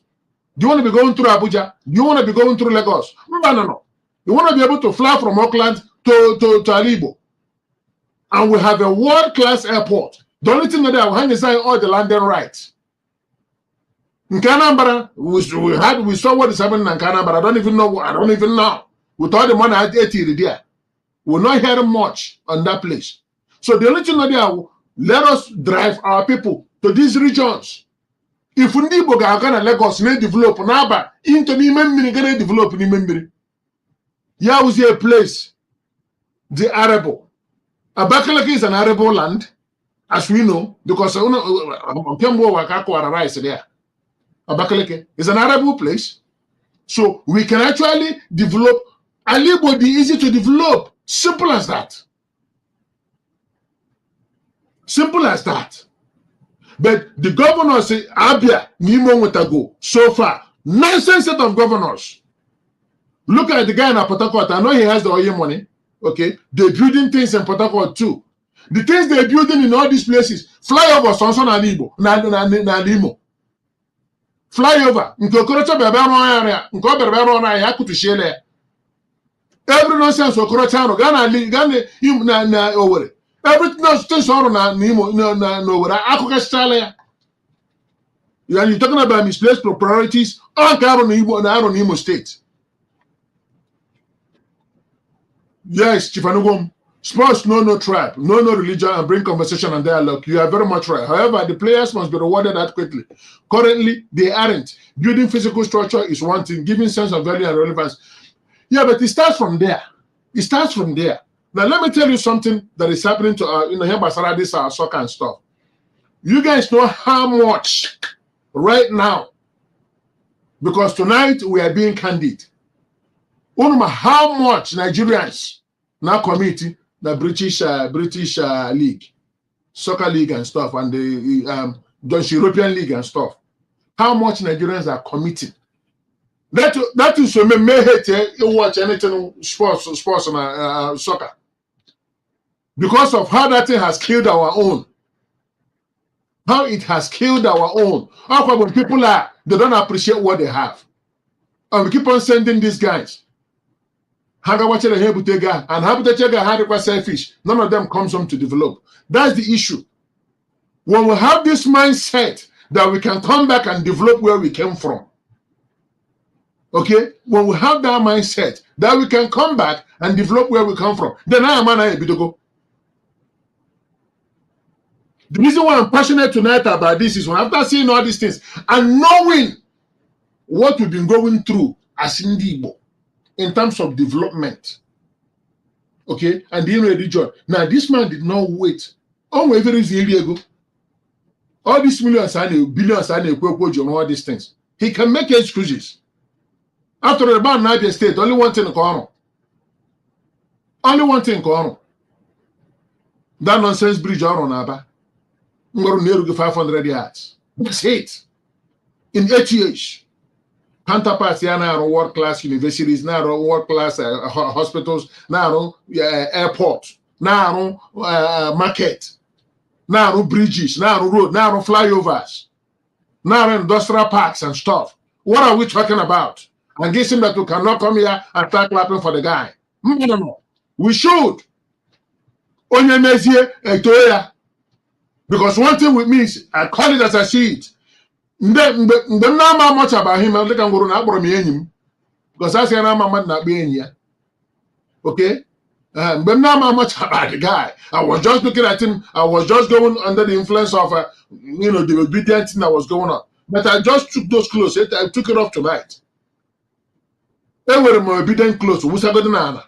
Do you want to be going through Abuja? Do you want to be going through Lagos? No. You want to be able to fly from Auckland to Alibo. And we have a world-class airport. The only thing that I will hang is all the landing rights. In Canberra, we saw what is happening in Canberra. I don't even know. With all the money I did there, we're not hearing much on that place. So the only thing that I will let us drive our people to these regions. If we need to Lagos, we develop Naba into the memory, going to develop the memory. Here was a place, the Arable. Abakalaki is an arable land, as we know, because Abakalaki is an arable place. So we can actually develop Alibodi, easy to develop. Simple as that. Simple as that. But the governors say, Abia, Nimo Wetago, so far, nonsense set of governors. Look at the guy in Port Harcourt. I know he has the oil money. Okay, they're building things in Port Harcourt too. The things they're building in all these places, flyover, Sonson and Igbo, Nalimo. Flyover, every nonsense Okorochano, Ghana, over. Everything else things on you're talking about misplaced priorities on Imo State. Yes, Chifanugum. Sports know no tribe, know no religion, and bring conversation and dialogue. You are very much right. However, the players must be rewarded adequately. Currently, they aren't. Building physical structure is one thing, giving sense of value and relevance. Yeah, but it starts from there. It starts from there. Now, let me tell you something that is happening to here, this soccer and stuff. You guys know how much right now, because tonight we are being candid. How much Nigerians now committee the British league, soccer league and stuff, and the Dutch European league and stuff. How much Nigerians are committing? That is so may hate you watch anything sports and soccer. Because of how that thing has killed our own. How it has killed our own. How when people they don't appreciate what they have. And we keep on sending these guys. Haga watch the Hebutega and Habutega had selfish. None of them comes home to develop. That's the issue. When we have this mindset that we can come back and develop where we came from. Okay? When we have that mindset that we can come back and develop where we come from, then I am an Ebitogo. The reason why I'm passionate tonight about this is when after seeing all these things and knowing what we've been going through as Igbo in terms of development, okay, and the religion. Now, this man did not wait. Oh, whether it's illegal. All these millions and billions and all these things. He can make excuses. After the ban Niger State, only one thing in Koran. Only one thing in Koran. That nonsense bridge on Aba. 500 yards. That's it. In 8 years. Counterparts here now world-class universities, now world-class hospitals, now airport, now market, now bridges, now road, now flyovers, now industrial parks and stuff. What are we talking about? And guessing that we cannot come here and start clapping for the guy. No. We should. Because one thing with me is, I call it as I see it. Them not much about him. I'm looking for him because I say I'm not being here. Okay, but not much about the guy. I was just looking at him. I was just going under the influence of the obedient thing that was going on. But I just took those clothes. I took it off tonight. They were my obedient clothes. Who's a good nana?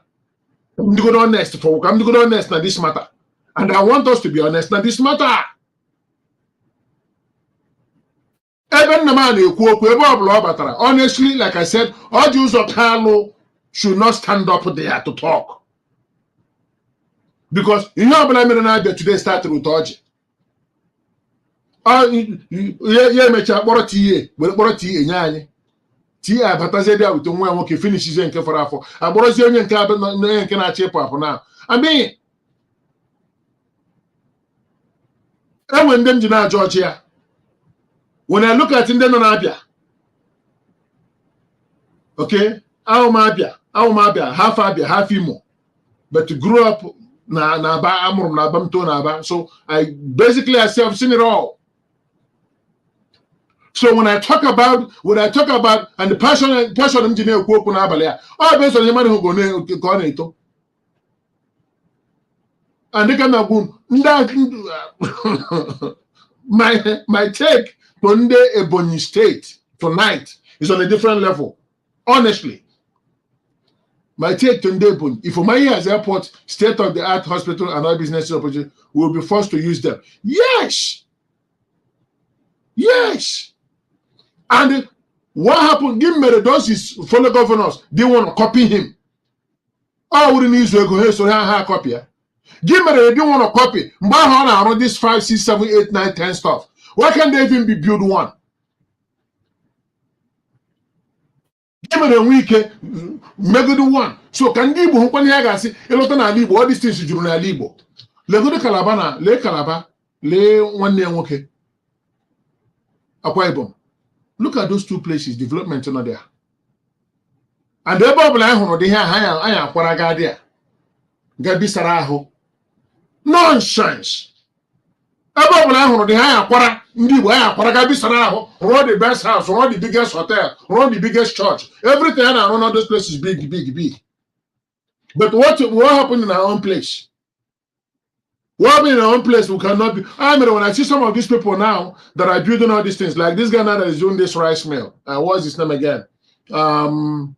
I'm to go honest for work. I'm to go honest now this matter, and I want us to be honest now this matter. Honestly, like I said, all Jews of Carlo should not stand up there to talk. Because you know what I mean today started with Oji. Finishes I mean, when them Jina Georgia. When I look at Abia, okay, half Abia, half Imo, but to grow up so I basically I say I've seen it all. So when I talk about and the passion engineer based on the man who go to and they can my take on the Ebonyi State tonight is on a different level. Honestly, my take on the Ebonyi, if Umahi has airport, state-of-the-art hospital and all business opportunities, we will be forced to use them. Yes. And what happened? Give me those his fellow governors. They want to copy him. Oh, we need to go so I copy. Give me they don't want to copy. Around this 5, 6, 7, 8, 9, 10 stuff. Why can't they even be build one? Give me the week, make it one. So can give who can I see a lot of Alibo, all these things you do in Alibo. Le go to Calabana, le Calaba, le 1 year okay. Akwa Ibom. Look at those two places, development in there. And the Bible I want to hear I am Paragadia. Gabi Saraho. Nonsense. Everyone I want to hire Quara, run the best house, run the biggest hotel, run the biggest church. Everything around all those places big. But what happened in our own place? What happened in our own place we cannot be. I mean, when I see some of these people now that are building all these things, like this guy now that is doing this rice mill. What's his name again? Abanare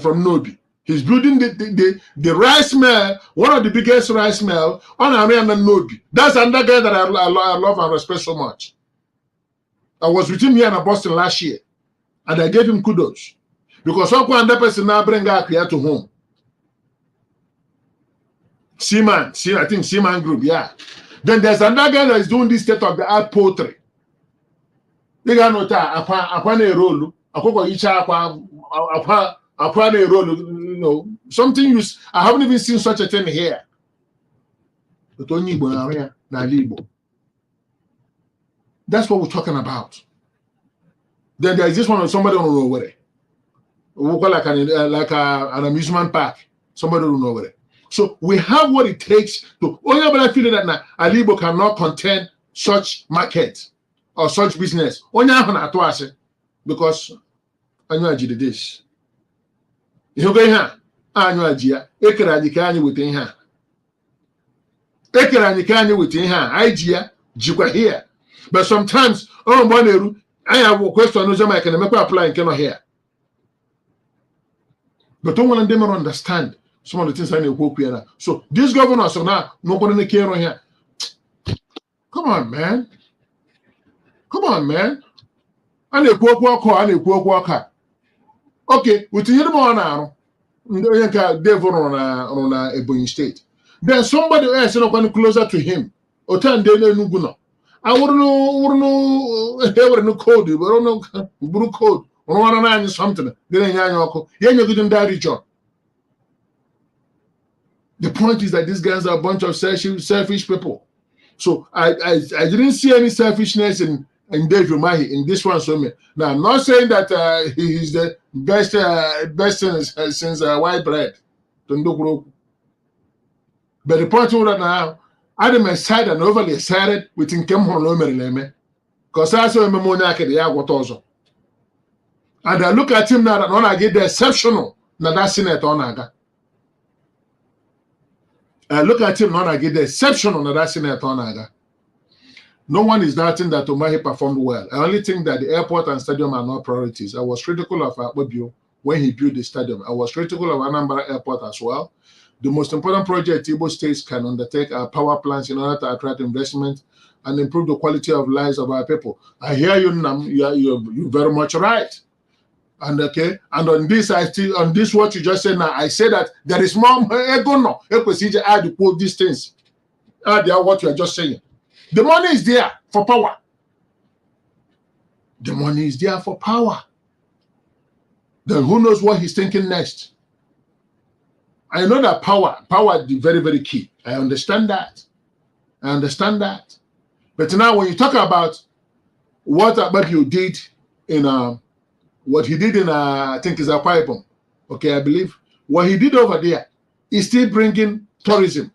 from Nobi. He's building the rice mill, one of the biggest rice mill on Ariana Nobi. That's another guy that I love and respect so much. I was with him here in Boston last year, and I gave him kudos. Because one person now bring out here to home. I think Seaman Group, yeah. Then there's another guy that is doing this state-of-the-art poultry. They got no time. Something I haven't even seen such a thing here. But only that's what we're talking about. Then there is this one, somebody don't know where. Like an amusement park. Somebody don't know where. So we have what it takes to. Only but I feel that now Alibo cannot contain such market or such business. Only because I know I did this. You go here, I know Ajia. Ekerajikani within her. with idea, here. But sometimes, oh, I have a question, I can make apply and cannot hear. But don't want them to understand some of the things I need to here. So these governors are now nobody care here. Come on, man. Come on, man. And a walker. Okay, with the more now, devil on Ebonyi State. Then somebody else is closer to him. Or turn Nuguno. I wouldn't know they were no code, but no blue code. Or something. Then you're getting that region. The point is that these guys are a bunch of selfish people. So I didn't see any selfishness in Nweze Umahi in this one. So now I'm not saying that he is the best since white bread. But the point is that now I'm excited and overly excited with Nkem Hono because I saw him and I look at him now and I get the exceptional that Senate on aga. I look at him now and I get the exceptional that Senate on aga. No one is doubting that Umahi performed well. I only think that the airport and stadium are not priorities. I was critical of Akpabio when he built the stadium. I was critical of Anambra Airport as well. The most important project Igbo states can undertake are power plants in order to attract investment and improve the quality of lives of our people. I hear you, Nam. You're very much right. And okay, and on this, what you just said now, I say that there is more ego no. Add to quote these things. Add what you are just saying. The money is there for power. The money is there for power. Then who knows what he's thinking next? I know that power is very, very key. I understand that. But now when you talk about what you did in what he did in I think is Akwa Ibom, okay, I believe what he did over there is still bringing tourism.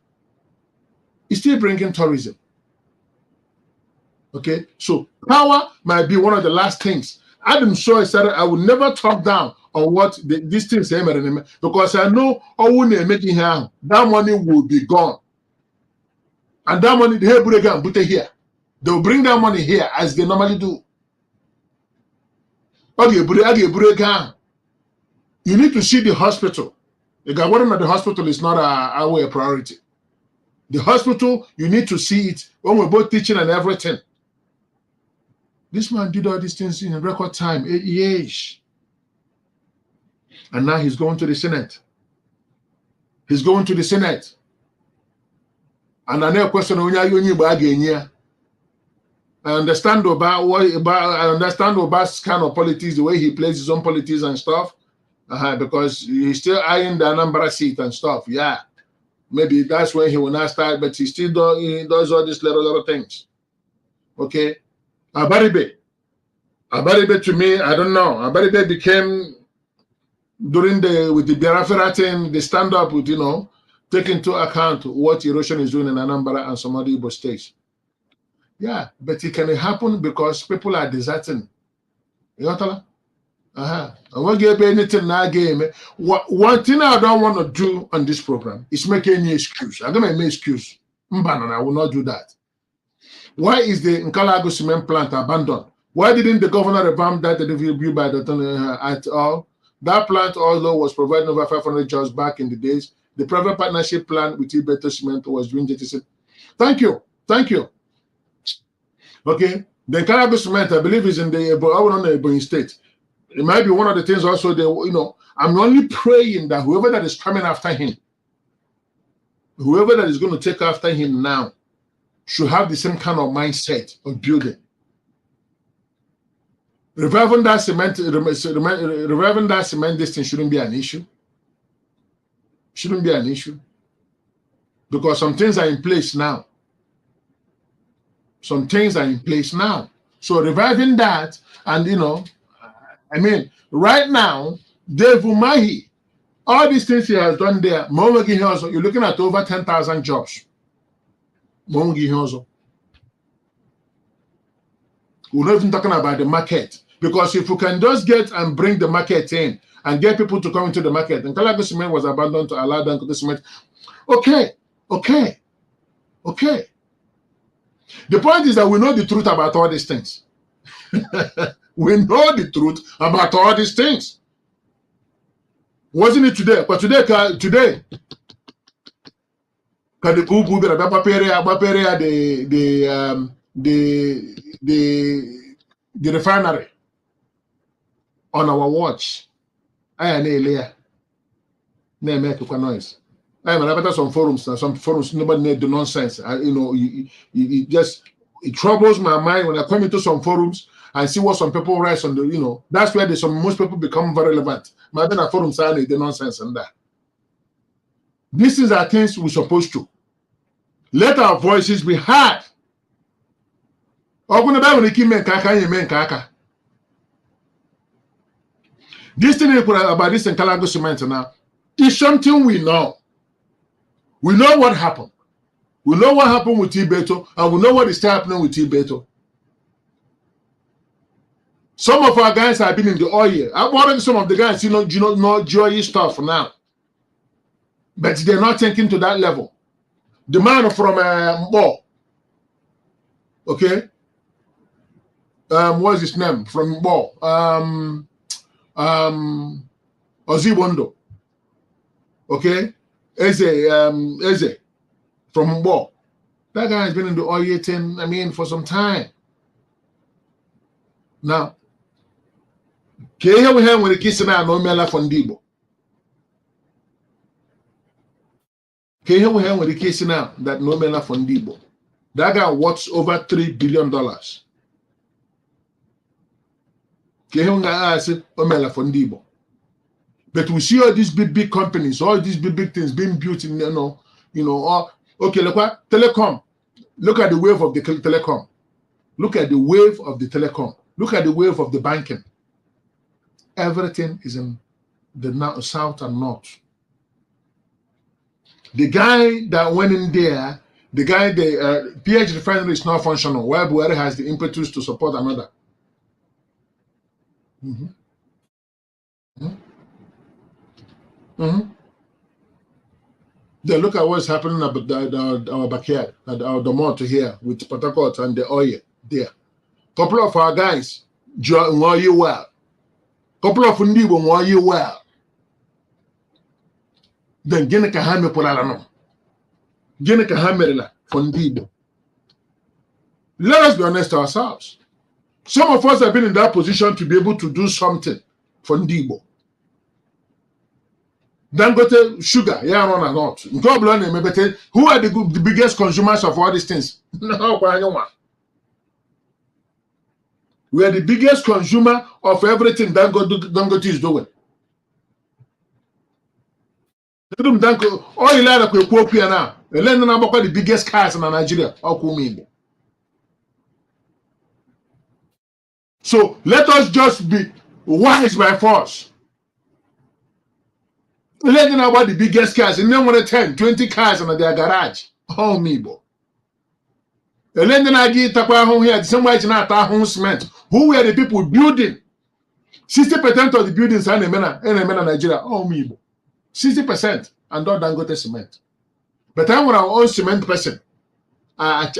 Okay, so power might be one of the last things. Adam Shaw said I will never talk down on what these things say because I know making here that money will be gone, and that money they put it here. They will bring that money here as they normally do. You need to see the hospital. The government of the hospital is not our priority. The hospital, you need to see it when we're both teaching and everything. This man did all these things in a record time, 8 years. And now he's going to the Senate. And I know question I understand Oba's kind of politics, the way he plays his own politics and stuff. Because he's still eyeing the Anambra seat and stuff. Yeah. Maybe that's when he will not start, but he still does all these little things. Okay. Abaribe to me, I don't know. Abaribe became with the Biafra thing, the stand up with, take into account what erosion is doing in Anambra and some other Igbo states. Yeah, but it can happen because people are deserting. I won't give anything now game. One thing I don't want to do on this program is make any excuse. I'm gonna make excuse. I will not do that. Why is the Nkalago cement plant abandoned? Why didn't the governor revamp that review by the at all? That plant, although was providing over 500 jobs back in the days, the private partnership plan with Ibeto Cement was doing JTC. Thank you. Okay, the Nkalago cement, I believe, is in the Ebonyi State. It might be one of the things also I'm only praying that whoever that is coming after him, whoever that is going to take after him now, should have the same kind of mindset of building. Reviving that cement distance shouldn't be an issue. Because some things are in place now. So reviving that, and right now, Nweze Umahi, all these things he has done there, you're looking at over 10,000 jobs. We're not even talking about the market. Because if we can just get and bring the market in and get people to come into the market, and Nkalago cement was abandoned to allow them to the cement. Okay. Okay. The point is that we know the truth about all these things. We know the truth about all these things. Wasn't it today? But today, can the Google the refinery on our watch? I am make noise. I better some forums, nobody need the nonsense. It troubles my mind when I come into some forums and see what some people write on the, that's where most people become very relevant. My other forums are the nonsense and that. These are things we're supposed to. Let our voices be heard. This thing about this Nkalago cement now is something we know. We know what happened. We know what happened with Tibeto, and we know what is still happening with Tibeto. Some of our guys have been in the oil. I'm wondering some of the guys, know joy stuff now. But they're not thinking to that level. The man from Mbo, okay? What's his name? From Mbo. Ozibondo. Okay? Eze from Mbo. That guy has been in the oil thing, for some time. Now, we have when the kiss now no mela fondibo. We have when the case now that no mela fondibo. That guy worth over $3 billion. But we see all these big companies, all these big things being built in, okay, look what telecom. Look at the wave of the telecom. Look at the wave of the telecom. Look at the wave of the banking. Everything is in the south and north. The guy that went in there, the PH refinery is not functional. Where Buhari has the impetus to support another. Then look at what's happening about our backyard, at our Domoto here with Port Harcourt and the oil there. Couple of our guys, well. Couple of Ndibo well. Then gene ka ha mekwala no. Gene ka ha merela for Ndibo. Let us be honest ourselves. Some of us have been in that position to be able to do something for Ndibo. Dangote sugar, yeah, on and not. Who are the biggest consumers of all these things? No, we are the biggest consumer of everything Dangote is doing. All you like now. The biggest cars in Nigeria. So let us just be wise by force. Let them know about the biggest cars, and then want 10, 20 cars in their garage. Oh, me, bo. And then I get home here, somewhere in our home cement. Who were the people building? 60% of the buildings are in Nigeria. Oh, me, bo. 60% and not Dangote cement. But I'm our own cement person. I'm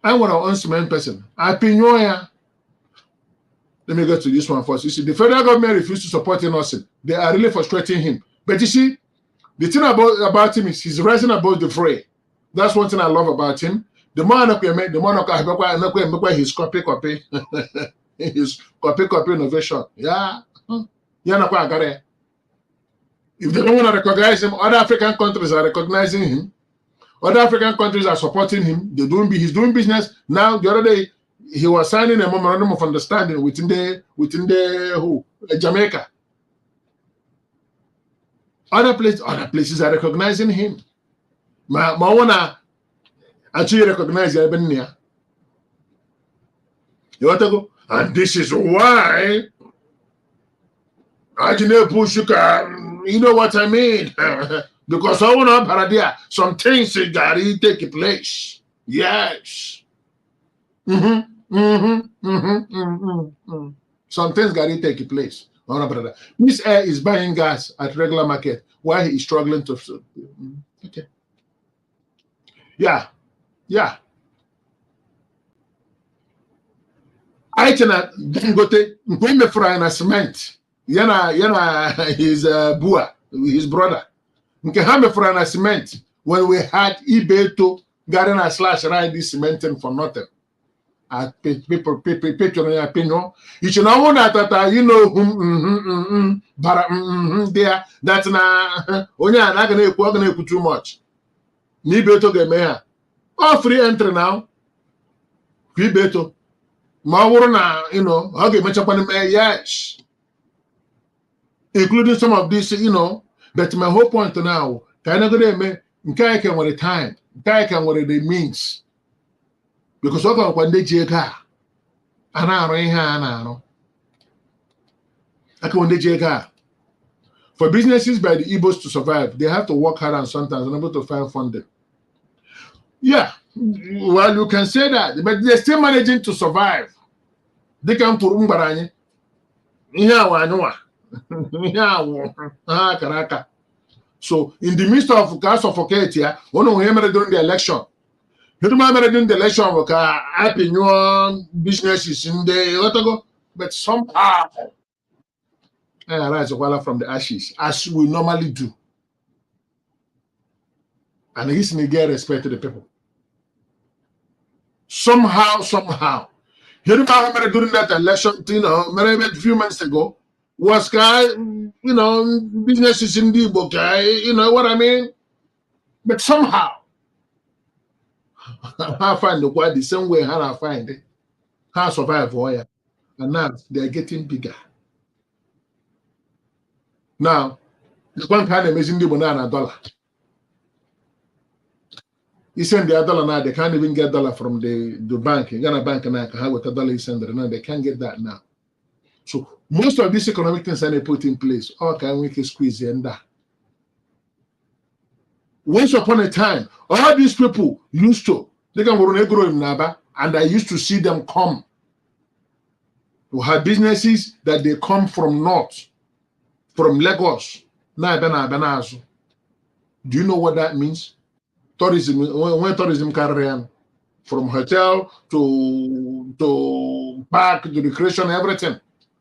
our own cement person. Let me go to this one first. You see, the federal government refused to support Innocent. They are really frustrating him. But you see, the thing about him is he's rising above the fray. That's one thing I love about him. The more his copy. His copy innovation. Yeah. If they don't want to recognize him, other African countries are recognizing him. Other African countries are supporting him. He's doing business. Now, the other day, he was signing a memorandum of understanding within Jamaica. Other places are recognizing him. Mawana actually recognize Ebonyi. You want to go? And this is why you know what I mean? Because some things gotta take place. Yes. Some things gotta take place. Miss Air is buying gas at regular market while he is struggling to. Okay. Yeah. Yeah. I can Dangote Mpembe Frana cement. Yana his bua, his brother. Nke ha Frana cement when we had Ibeto Garden slash ride this cementing for nothing. People opinion. You should know that you know there that's na only I'm not gonna too much. Ibeto get me. Oh, free entry now. Ibeto. You know, okay, yes, including some of this, you know, but my whole point now, can I go there, man? Can what the time, can what the means, because when they jega, and I know, I can when they jega. For businesses by the Igbos to survive, they have to work hard and sometimes unable to find funding. Yeah, well, you can say that, but they're still managing to survive. They can put umbaranye. So in the midst of gas suffocate here, one of them during the election. During the election, happy new businesses in the but somehow I rise from the ashes, as we normally do. And he's get respect to the people. Somehow. During that election, you know, maybe a few months ago, was you know, businesses in the book, you know what I mean? But somehow, I find the same way how I find it. How survive for you. And now they're getting bigger. Now, the one kind of amazing $1 You send their dollar now, they can't even get dollar from the bank. You got a bank now, how with $1 you send it. No, they can't get that now. So most of these economic things that they put in place, all can we can squeeze in that. Once upon a time, all these people used to, they can go in Naba, and I used to see them come. We have businesses that they come from north, from Lagos. Do you know what that means? Tourism, when tourism carry from hotel to park to recreation, everything.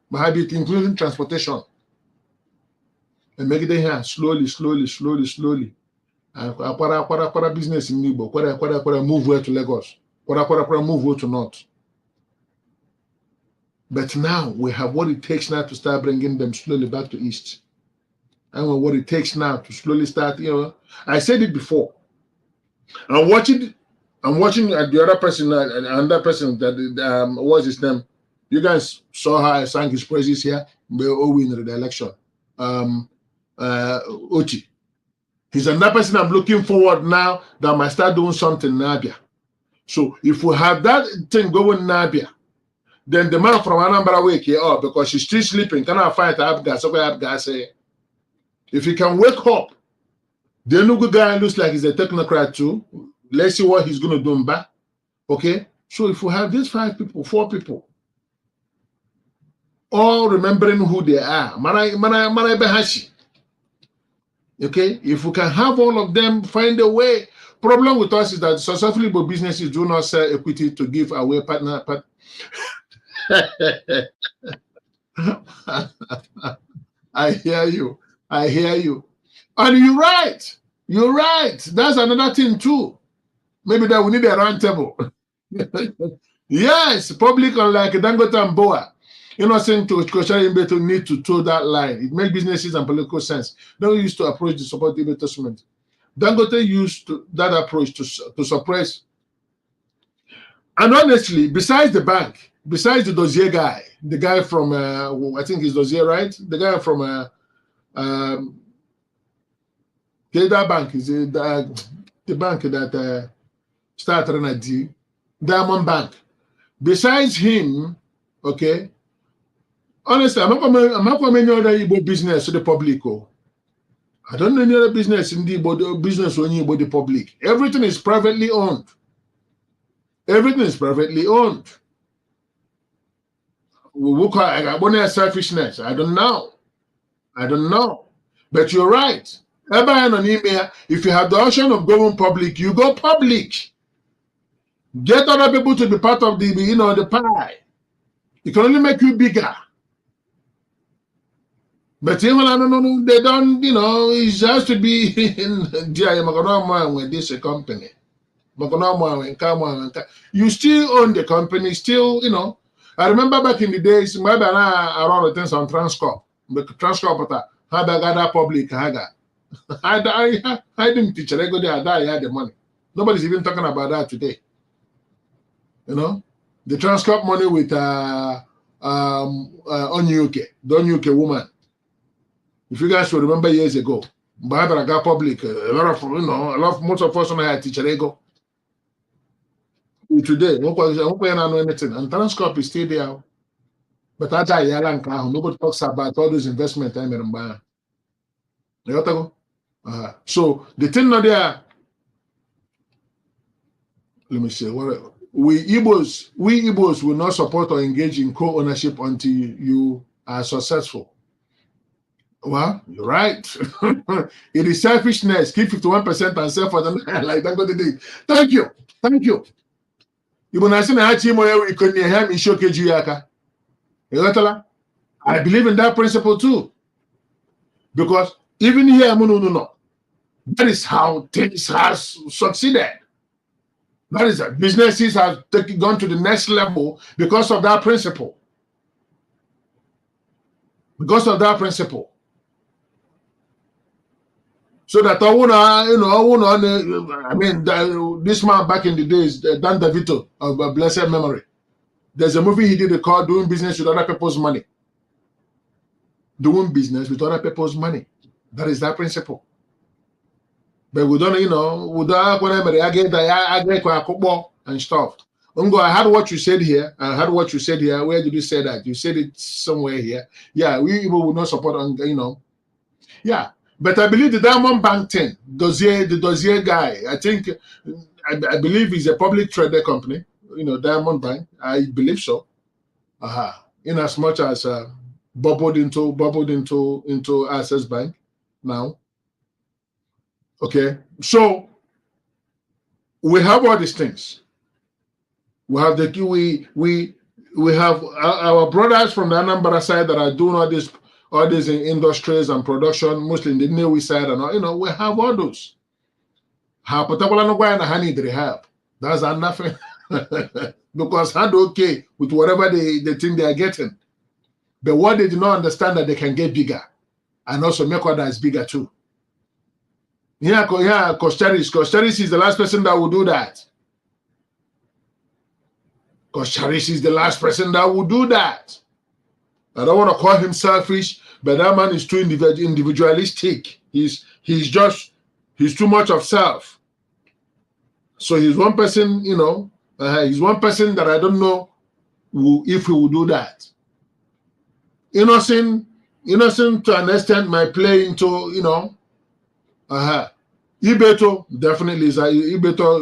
But including transportation. And make it here slowly. Para business in Igbo, para move where to Lagos, para move where to north. But now we have what it takes now to start bringing them slowly back to east. And what it takes now to slowly start, you know, I said it before. I'm watching the other person, another person that what's his name? You guys saw how I sang his praises here. They all win the election. Ochi. He's another person I'm looking forward now that might start doing something in Nabia. So if we have that thing going in Nabia, then the man from Anambra wake up because she's still sleeping. Can I fight gas? If he can wake up, the Enugu guy looks like he's a technocrat too. Let's see what he's going to do in back. Okay? So if we have these 4 people, all remembering who they are, okay? If we can have all of them find a way. Problem with us is that successfully but businesses do not sell equity to give away partner. I hear you. And you're right. That's another thing too. Maybe that we need a round table. Yes, public unlike Dangote and Boa. You're not saying to Koshari Imbeto need to toe that line. It makes businesses and political sense. They used to approach the support Imbeto cement. Dangote used that approach to suppress. And honestly, besides the bank, besides the dossier guy, the guy from I think he's dossier, right? The guy from that bank is the bank that started at the Diamond Bank. Besides him, okay. Honestly, I'm not from any other Igbo business to the public. Oh. I don't know any other business in the Igbo business or the public. Everything is privately owned. We call it selfishness. I don't know. But you're right. If you have the option of going public, you go public. Get other people to be part of the, the pie. It can only make you bigger. But even they don't, it has to be with this company. You still own the company, still, I remember back in the days, maybe I run the things on Transcorp. The Transcorp, how they got public, I didn't teach it. I go there, I had the money. Nobody's even talking about that today. The Transcorp money with Onyuke, the Onyuke woman. If you guys will remember years ago, Barbara got public, most of us had teacher ego. Today, nobody know anything, and Transcorp is still there. But nobody talks about all those investment time in Mbana. So the thing not there, let me say, we Igbos will not support or engage in co-ownership until you are successful. Well, you're right. It is selfishness. Keep 51% and sell for them like that. Thank you. I believe in that principle too. Because even here, that is how things has succeeded. That is that businesses have gone to the next level because of that principle. So that this man back in the days, Dan DeVito of blessed memory, there's a movie he did called Doing Business with Other People's Money. Doing business with other people's money. That is that principle. But we don't, and stuff. I heard what you said here. Where did you say that? You said it somewhere here. Yeah, we will not support, Yeah. But I believe the Diamond Bank thing, the Dozier guy, I believe he's a public trader company, Diamond Bank. I believe so. In as much as bubbled into Access Bank now. Okay, so we have all these things. We have we have our brothers from the Anambra side that are doing all these industries and production, mostly in the Newi side, and we have all those. That's nothing. Because had okay with whatever they think they are getting. But what they do not understand that they can get bigger and also make others bigger too. Kostaris is the last person that will do that. Kostaris is the last person that will do that. I don't want to call him selfish, but that man is too individualistic. He's too much of self. So he's one person, he's one person that I don't know if he will do that. Innocent to an extent might play into, Ibeto definitely is Ibeto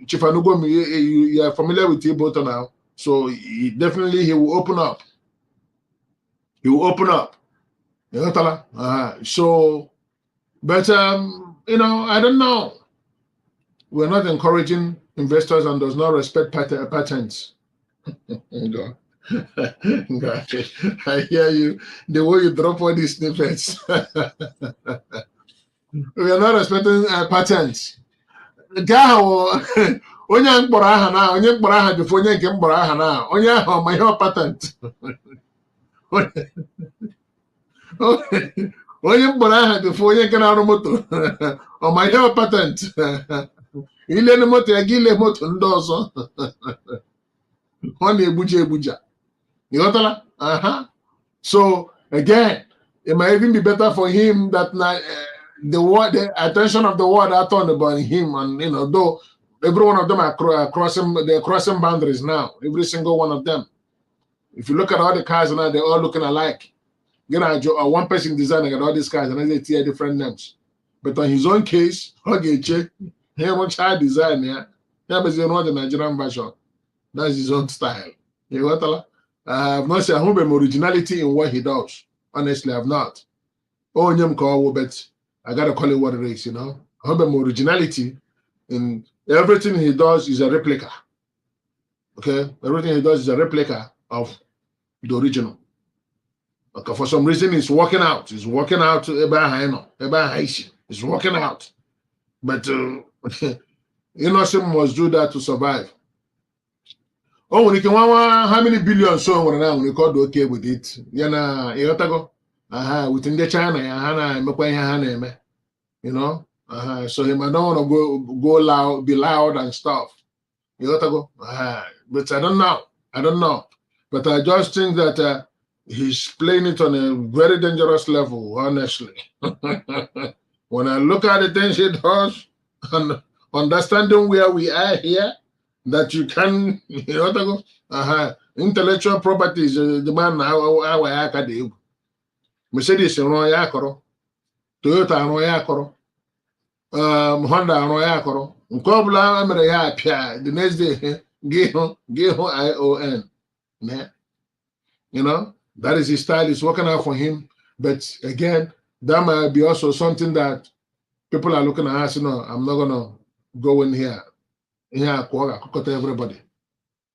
Chifanugo. You are familiar with Ibeto now, so he will open up. He will open up. So, but I don't know. We're not encouraging investors and does not respect patents. God. God, I hear you. The way you drop all these snippets. We are not respecting patents. Onye mkpọrọ aha na onye mkpọrọ aha before onye nke mkpọrọ aha na onye ahụ ma ihe patent. Onye mkpọrọ aha before onye nke na-arụ moto ọ ma ihe patent. Ile na moto ya gị ile moto ndị ọzọ. Ọ na-egbuja. You got So again, it might even be better for him that the attention of the world are turned upon him, and though every one of them are crossing boundaries now, every single one of them. If you look at all the cars now, they're all looking alike. One person designing all these cars and they tear different names. But on his own case, he won't try design, yeah. But you know the Nigerian version. That's his own style. You got I have not seen originality in what he does. Honestly, I have not. But I gotta call it what it is, you know. I have originality in everything he does is a replica. Okay, everything he does is a replica of the original. Okay, for some reason he's working out. He's working out He's working out. But innocent must do that to survive. Oh, when you can how many billions so when now record okay with it? Yana yotago. Within the China, you know. So he might not want to go loud, be loud and stuff. You gotta go. But I don't know. But I just think that he's playing it on a very dangerous level, honestly. When I look at the things he does and understanding where we are here, that you can, you know, go. Intellectual property is the man how I can. Mercedes run ya akọrọ, Toyota run ya akọrọ, Honda run ya akọrọ. Nke ọbụla mere ya apịa, the next day gị hụ ION. You know, that is his style. It's working out for him. But again, that might be also something that people are looking at us. You know, I'm not gonna go in here. Everybody.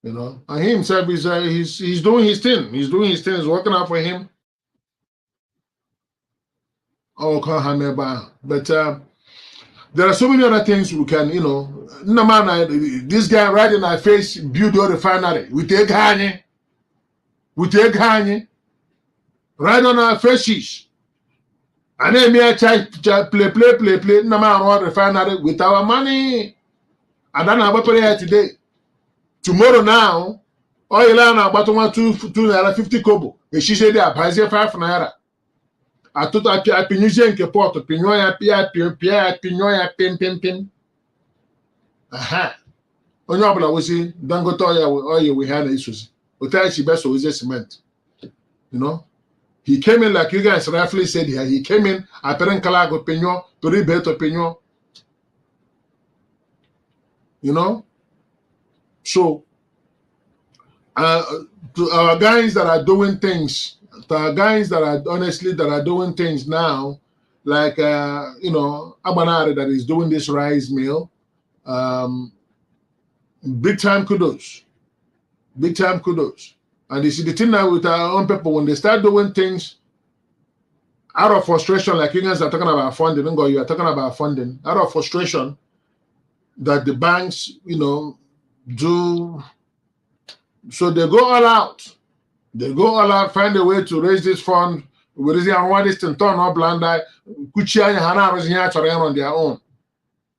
You know, and he himself is he's doing his thing. He's doing his thing. It's working out for him. But there are so many other things we can, you know. No man, this guy right in our face build your refinery. We take honey. Right on our faces. And then me play. No man run refinery with our money. And then I here today. Tomorrow now, oil and about 250 kobo. And she said they are buying 5 naira. A tout a pinyuzie nke port pinyo ya pinyo ya pim. Aha. Onye ọbụla wosi Dangote oil we had issues. Otai she best was cement. You know, he came in like you guys rightfully said here. He came in a perenkalago pinyo to rebeto pinyo. You know, so to our guys that are doing things. There are guys that are honestly that are doing things now, like you know, Abanare that is doing this rice mill. Big time kudos. And you see the thing now with our own people, when they start doing things out of frustration, like you guys are talking about funding, you are talking about funding, out of frustration that the banks, you know, do. So they go all out. Find a way to raise this fund. We raise this and turn up land on their own.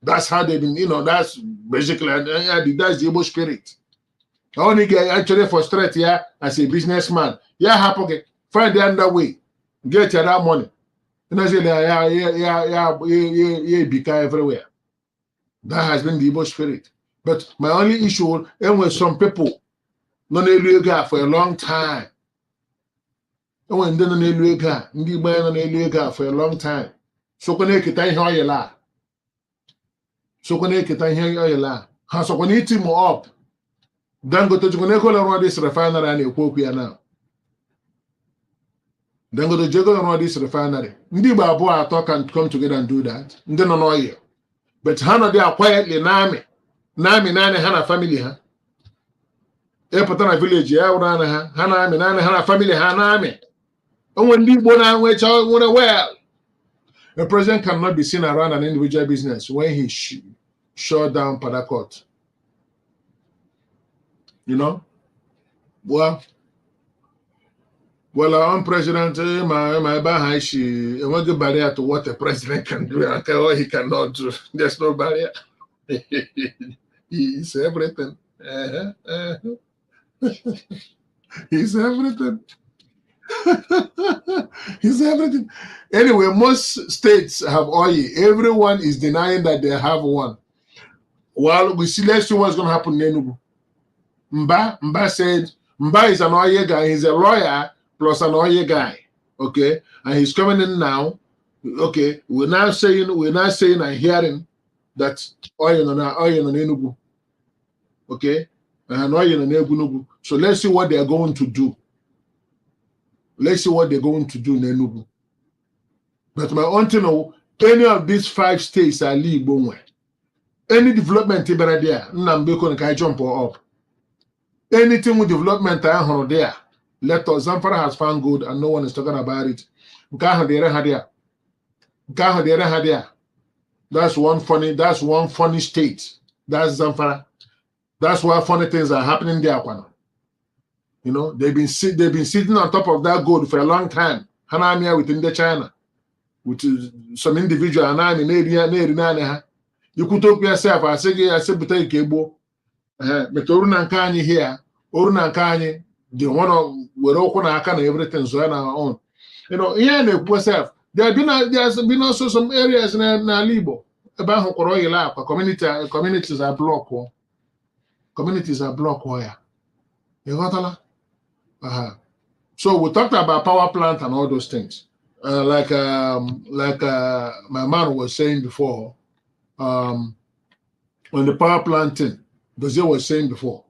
That's how they've been, you know, that's basically that's the Igbo spirit. I only get actually frustrated here as a businessman. Yeah, okay. Find the other way. Get your that money. You know, say yeah, become everywhere. That has been the Igbo spirit. But my only issue, and with some people for a long time. When for a long time. So when you get here la. So when you get here la. So when you team up, then go to run this refinery and you now. Then go to run this refinery. Ndi Babu can come together and do that. Then no oil. But Hana they are quietly Nami Hana family, huh? Epatana village, Hana family, Hanami. And when these bona which are well, a president cannot be seen around an individual business when he shut down Padakot. You know? Well, our own president, my Bahashi, and what the barrier to what a president can do and what he cannot do. There's no barrier. He's everything. He's everything. He's everything. Anyway, most states have oil. Everyone is denying that they have one. Well, we see, let's see what's going to happen in Enugu. Mba said, Mba is an oil guy. He's a lawyer plus an oil guy. Okay, and he's coming in now. Okay, we're now saying and hearing that oil on Enugu. Okay, and oil on Enugu. So let's see what they are going to do. Let's see what they're going to do in Enugu. But my own thing, any of these 5 states are Igbo. Any development there, Nnambeko can jump up. Anything with development there, let us. Zamfara has found good and no one is talking about it. That's one funny state. That's Zamfara. That's why funny things are happening there. You know, they've been sitting on top of that gold for a long time. Hanamia within the China, with some individual and you could talk yourself. I said, but take Igbo. But Oruna Kanye here, Oruna Kanye, the one of we're all going to everything so on our own. You know, here in the there's been also some areas in Igbo about communities are blocked. Communities are blocked where you got so we talked about power plant and all those things. Like my man was saying before, on the power plant thing, Dozie was saying before.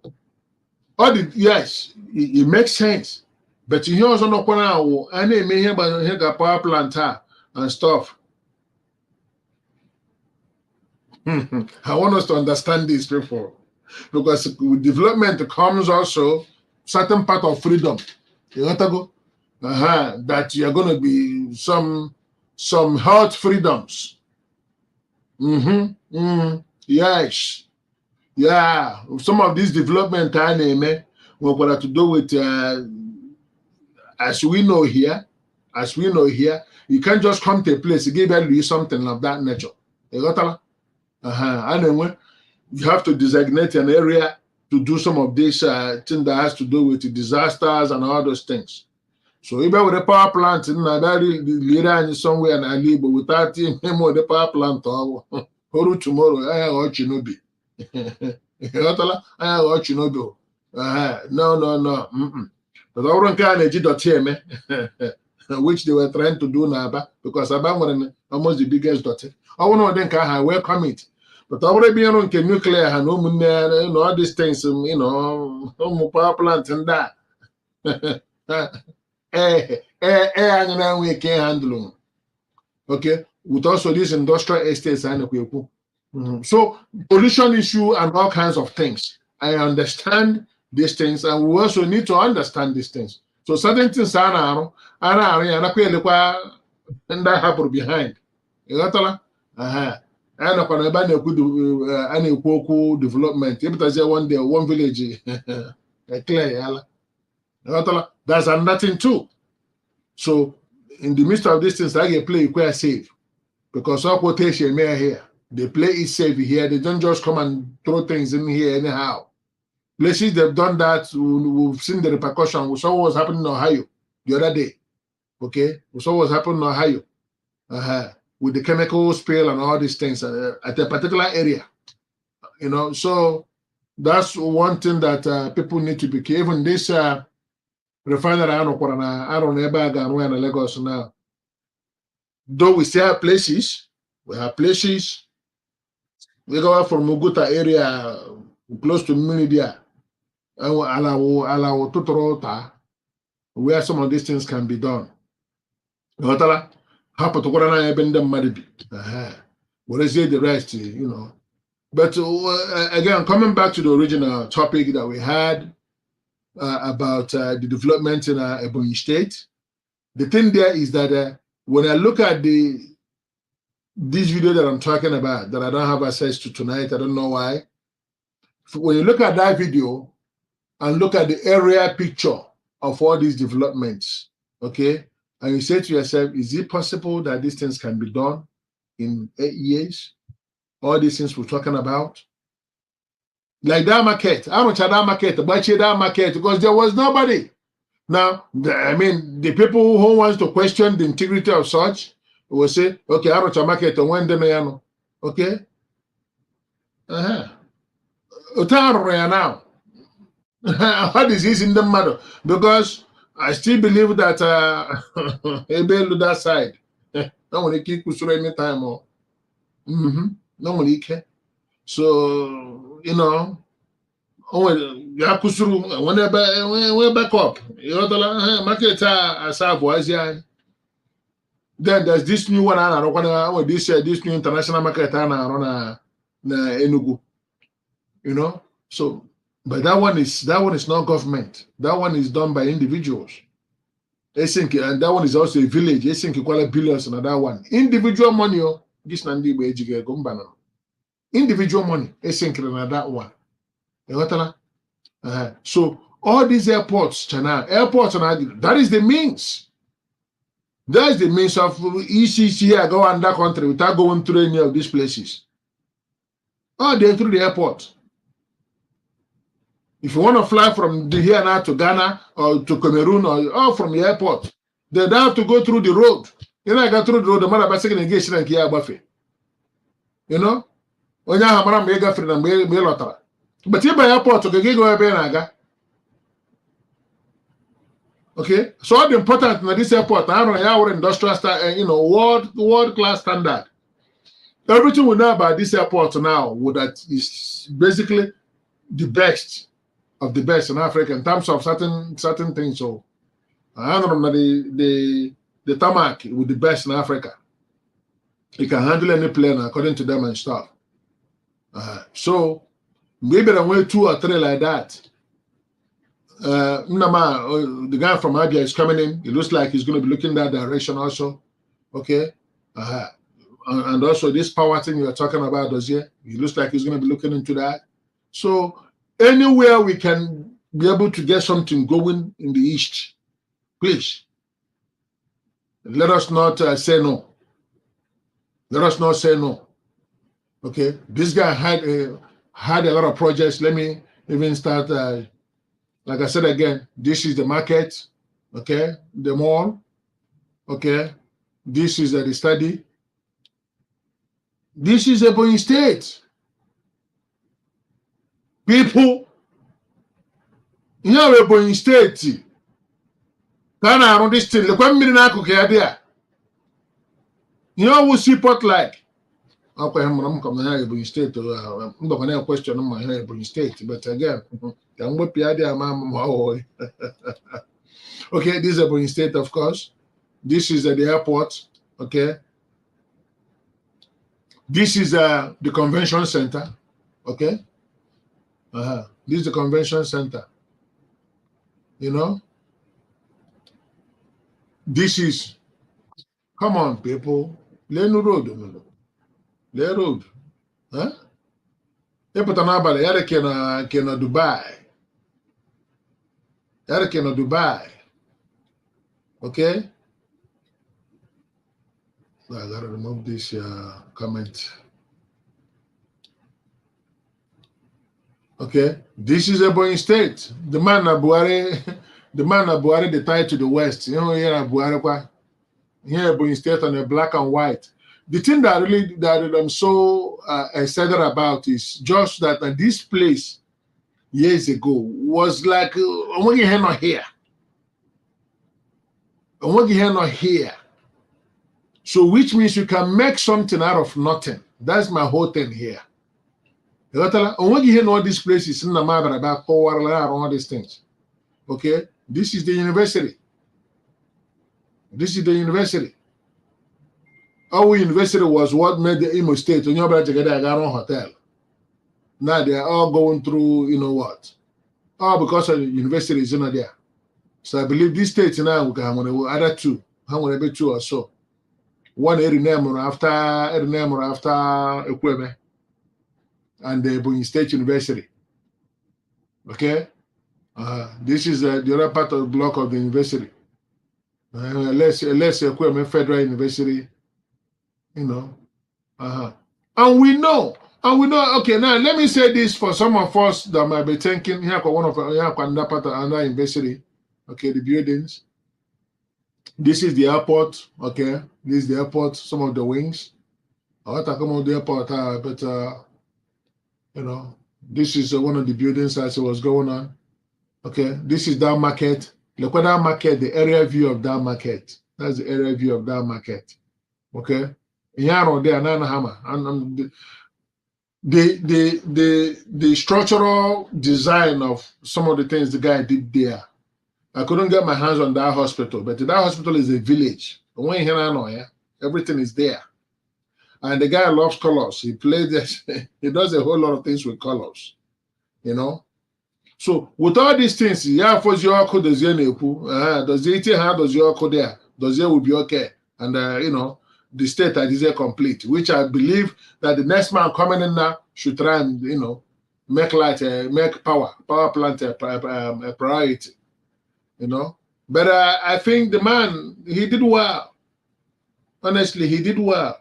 Yes, it makes sense. But you also know now, I may hear about power plant and stuff. I want us to understand this before, because with development comes also certain part of freedom. You got to go that you're going to be some health freedoms. Yes, yeah. Some of these development we're going to do with as we know here, you can't just come to a place, give you something of that nature. You got to anyway, you have to designate an area to do some of this thing that has to do with the disasters and all those things. So even with the power plant, leader somewhere in Ali, but without him with the power plant, tomorrow, I watch you know. I watch you know. No. But I don't care which they were trying to do now, because Aba was almost the biggest daughter. I want to think I welcome it. But already being on nuclear and all these things, power plant and that. We can't handle them. Okay, with also these industrial estates and so pollution issue and all kinds of things. I understand these things, and we also need to understand these things. So certain things are and that happen behind. You got to and upon a development. If there's one day, one village, clear, that's another thing too. So, in the midst of these things, I get play quite safe, because all quotation here, they play it safe here. They don't just come and throw things in here anyhow. Places they've done that, we've seen the repercussion. We saw what was happening in Ohio the other day. Okay, we saw what was happening in Ohio. With the chemical spill and all these things at a particular area, so that's one thing that people need to be careful. Even this refinery, I don't know in Lagos now. Though we still have places, we go out from Muguta area, close to Minidia, where some of these things can be done. What is the rest, But again, coming back to the original topic that we had about the development in Ebonyi State, the thing there is that when I look at this video that I'm talking about, that I don't have access to tonight, I don't know why. When you look at that video and look at the area picture of all these developments, okay, and you say to yourself, is it possible that these things can be done in 8 years? All these things we're talking about? Like that market. How much that market? That market, because there was nobody. Now, the people who wants to question the integrity of such will say, okay, how much market and when they know. Okay? Now. What is this in the matter? Because I still believe that Ebelu that side. No one can kusura anytime or no one can. So kusuru whenever we back up. Market as Then there's this new one, this new international market na Enugu. You know, so but that one is not government. That one is done by individuals. And that one is also a village. Billions and that one. Individual money, this individual money, that one. So all these airports, that is the means. That is the means of ECC go under country without going through any of these places. Oh, they're through the airport. If you want to fly from here now to Ghana or to Cameroon or from the airport, they don't have to go through the road. You know, I got through the road, the man about second engagement and Kia Buffet. You know? When you have a mega friend and Melotara. But here by airport, to go Benaga. Okay, so all the important in this airport, our industrial world class standard. Everything we know about this airport now, that is basically the best of the best in Africa in terms of certain things. So I don't know the tarmac with the best in Africa. It can handle any plane according to them and stuff. So maybe there were 2 or 3 like that. The guy from Abia is coming in. It looks like he's going to be looking that direction also. Okay. And also this power thing you're talking about, Dozier, it looks like he's going to be looking into that. So anywhere we can be able to get something going in the East, please, let us not say no. Let us not say no. Okay. This guy had a lot of projects. Let me even start. Like I said again, this is the market, okay, the mall, okay, this is the study. This is Ebonyi State. People, you know Ebonyi State, can I run this thing? Look what there. You know what seaport like? Okay, I'm coming here Ebonyi State. I'm not going to question on my Ebonyi State, but again, okay, this is Ebonyi State, of course. This is at the airport. Okay. This is the convention center. Okay. This is the convention center. You know. This is. Come on, people. Lenu road. Le road. Huh? Epotanabale. Yare kena Dubai. Yare Dubai. Okay. I gotta remove this comment. Okay, this is Ebonyi State. The man Buhari, they tied to the west. You know, here Buhari, here Ebonyi State on a black and white. The thing that I'm so excited about is just that this place years ago was like not here. Not here. So which means you can make something out of nothing. That's my whole thing here. All these places in the matter about all these things. Okay, this is the university. This is the university. Our university was what made the Imo State. Hotel. Now they are all going through, you know what? All because of the university is not there. So I believe this state now we can have other 2. How many 2 or so? One every name after Ekweme and the Ebonyi State University. Okay, this is the other part of the block of the university. Let's Ekweme Federal University, you know. And we know. Okay, now let me say this for some of us that might be thinking here one of another university. Okay, the buildings. This is the airport, okay? This is the airport, some of the wings. I want to come on the airport, but, you know, this is one of the buildings as it was going on. Okay, this is that market. Look at that market, the area view of that market. That's the area view of that market. Okay? Yaro there, Nanahama. And the structural design of some of the things the guy did there. I couldn't get my hands on that hospital, but that hospital is a village. Everything is there. And the guy loves colors. He plays this. He does a whole lot of things with colors. You know? So with all these things, yeah, for your code does it have does your code there? Does it will be okay? And you know, the state is complete, which I believe that the next man coming in now should try and, you know, make light, make power plant a priority, you know. But I think the man, he did well. Honestly, he did well.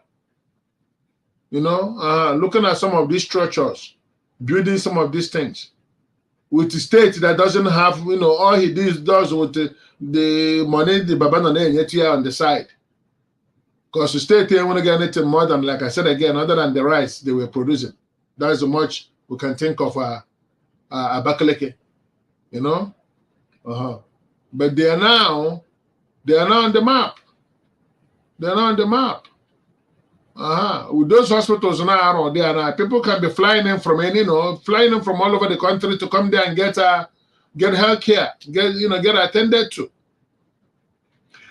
You know, looking at some of these structures, building some of these things with the state that doesn't have, you know, all he does with the money the Babana on the side. Because the state ain't want to get anything more than, like I said again, other than the rice they were producing. That's how much we can think of Abakaleke, you know. But they are now on the map. They're not on the map. With those hospitals now there now, people can be flying in from flying in from all over the country to come there and get health care, get attended to.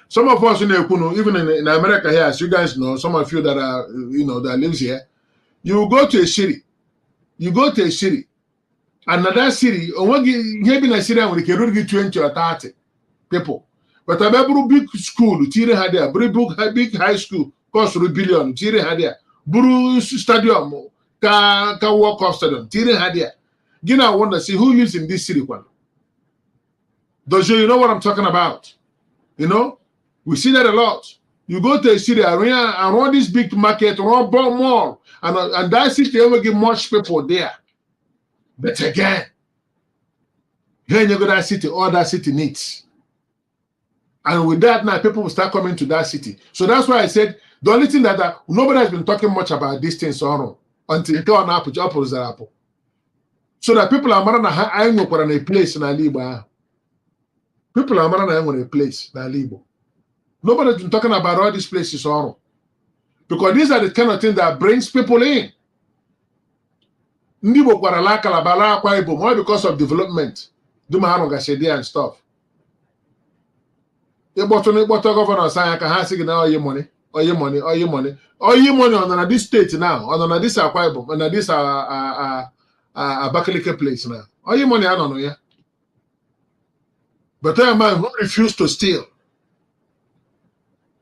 Some of us, even in America here, as you guys know, some of you that are, that lives here, you go to a city. Another city, here in a city, we can get 20 or 30 people. But a very big school, Tire had there, big high school, cost $1 billion, Tire had there, Buru Stadium, ka walk off stadium, Tire had there. I want to see who lives in this city. Does you know what I'm talking about? You know? We see that a lot. You go to a city area and run this big market, run mall, and that city will get much people there. But again, here you go to that city, all that city needs. And with that now, people will start coming to that city. So that's why I said the only thing that nobody has been talking much about this thing until it on Apple. So that people are running a place in Alibo. People are running a place in Alibo. Nobody's been talking about all these places, because these are the kind of things that brings people in. More because of development, and stuff. Governor saying money on this state now, on this Akwa on this Abakaliki place now. All your money I don't know, yeah. But a man who refused to steal.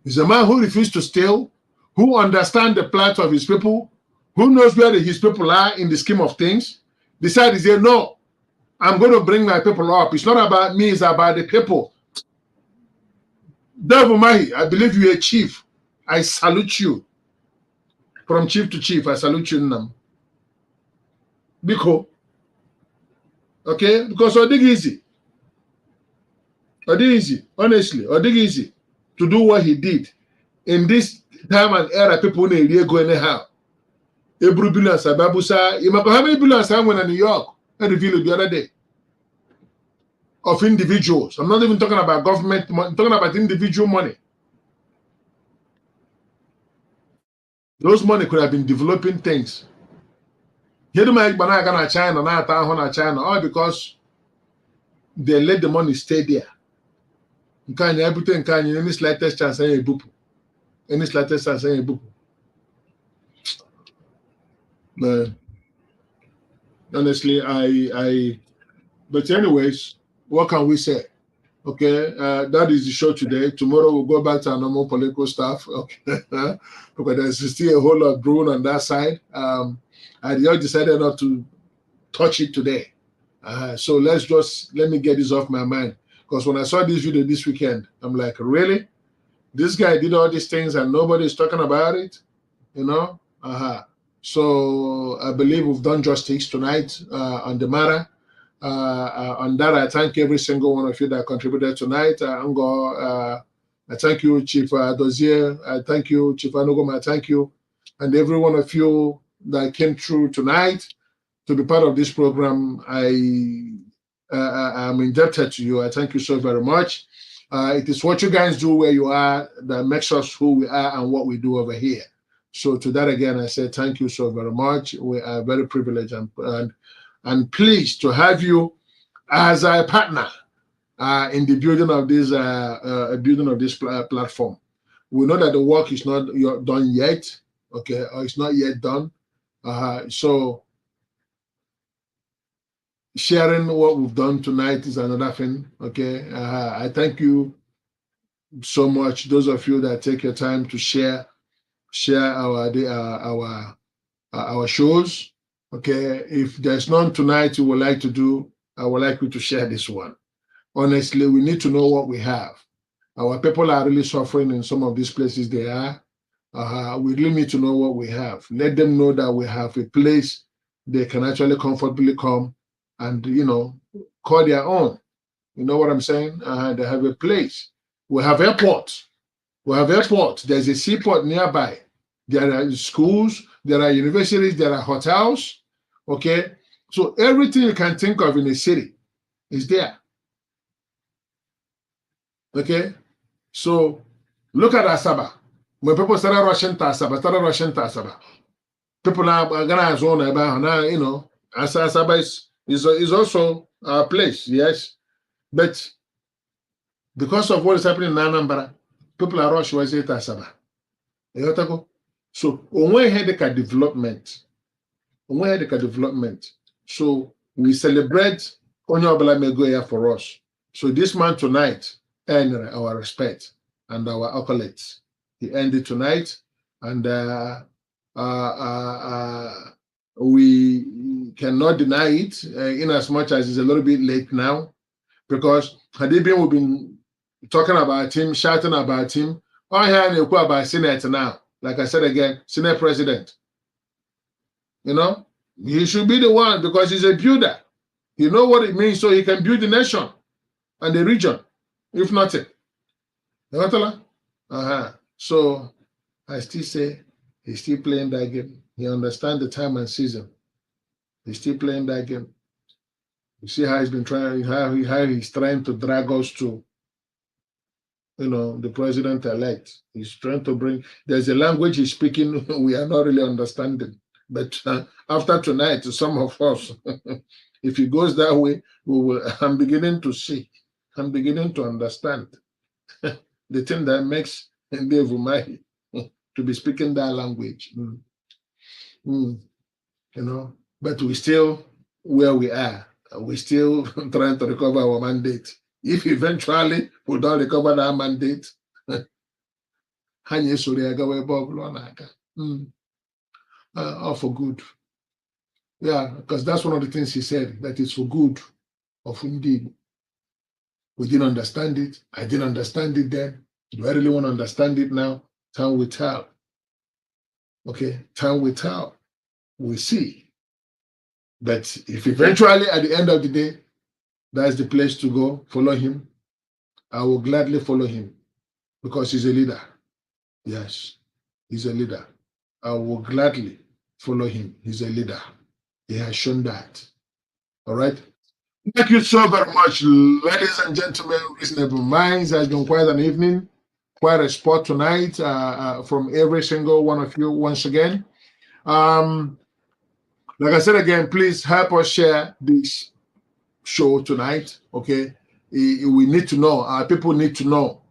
He's a man who refused to steal, who understands the plight of his people, who knows where his people are in the scheme of things. Decided, he said, no, I'm going to bring my people up. It's not about me, it's about the people. Nweze Umahi, I believe you're a chief. I salute you. From chief to chief, I salute you, Nam. Because, okay? Because it's easy. Honestly, it's easy to do what he did in this time and era. People need go anyhow. Every billions, Babusa. You remember how many billions I went in New York? I revealed the other day. Of individuals. I'm not even talking about government money. I'm talking about individual money. Those money could have been developing things. Here the man China, China, all because they let the money stay there. Any slightest chance, any slightest chance, man. Honestly, but anyways, what can we say? Okay, that is the show today. Tomorrow we'll go back to our normal political stuff. Okay, because there's still a whole lot brewing on that side. I just decided not to touch it today. So let me get this off my mind. Because when I saw this video this weekend, I'm like, really? This guy did all these things and nobody's talking about it? So I believe we've done justice tonight on the matter. On that, I thank every single one of you that contributed tonight. I thank you, Chief Dozier. I thank you, Chief Anugum. I thank you. And every one of you that came through tonight to be part of this program, I'm indebted to you. I thank you so very much. It is what you guys do where you are that makes us who we are and what we do over here. So to that again, I say thank you so very much. We are very privileged and pleased to have you as a partner in the building of this platform. We know that the work is not done yet, okay, or it's not yet done. So sharing what we've done tonight is another thing, okay. I thank you so much, those of you that take your time to share our shows, okay. If there's none tonight you would like to do, I would like you to share this one. Honestly, we need to know what we have. Our people are really suffering in some of these places they are. We really need to know what we have. Let them know that we have a place they can actually comfortably come and, call their own. You know what I'm saying? They have a place. We have airports. There's a seaport nearby. There are schools, there are universities, there are hotels. Okay. So everything you can think of in a city is there. Okay. So look at Asaba. When people started rushing to Asaba, people are gonna zone about now, Asaba is also our place, yes. But because of what is happening in Anambra, people are rushing to Asaba. So we had a development. So we celebrate Onyo Megoya for us. So this man tonight earned our respect and our accolades. He ended tonight, and we cannot deny it, in as much as it's a little bit late now, because we've been talking about him, shouting about him. I hear you about Senate now. Like I said again, Senate president. He should be the one because he's a builder. He knows what it means, so he can build the nation and the region, if nothing. So I still say he's still playing that game. He understands the time and season. He's still playing that game. You see how he's been trying, how he's trying to drag us to, the president-elect. He's trying to bring, there's a language he's speaking we are not really understanding. But after tonight, some of us, if it goes that way, I'm beginning to see, I'm beginning to understand the thing that makes Nweze Umahi to be speaking that language. But we still where we are. We're still trying to recover our mandate. If eventually we don't recover that mandate, all for good. Yeah, because that's one of the things he said, that it's for good of indeed. We didn't understand it. I didn't understand it then. Do I really want to understand it now? Time will tell. Okay, time will tell. We'll see. But if eventually at the end of the day, that's the place to go, follow him, I will gladly follow him because he's a leader. Yes, he's a leader. I will gladly follow him. He's a leader. He has shown that. All right. Thank you so very much, ladies and gentlemen. Reasonable Minds has been quite an evening, quite a spot tonight from every single one of you once again. Like I said again, please help us share this show tonight. Okay, we need to know. Our people need to know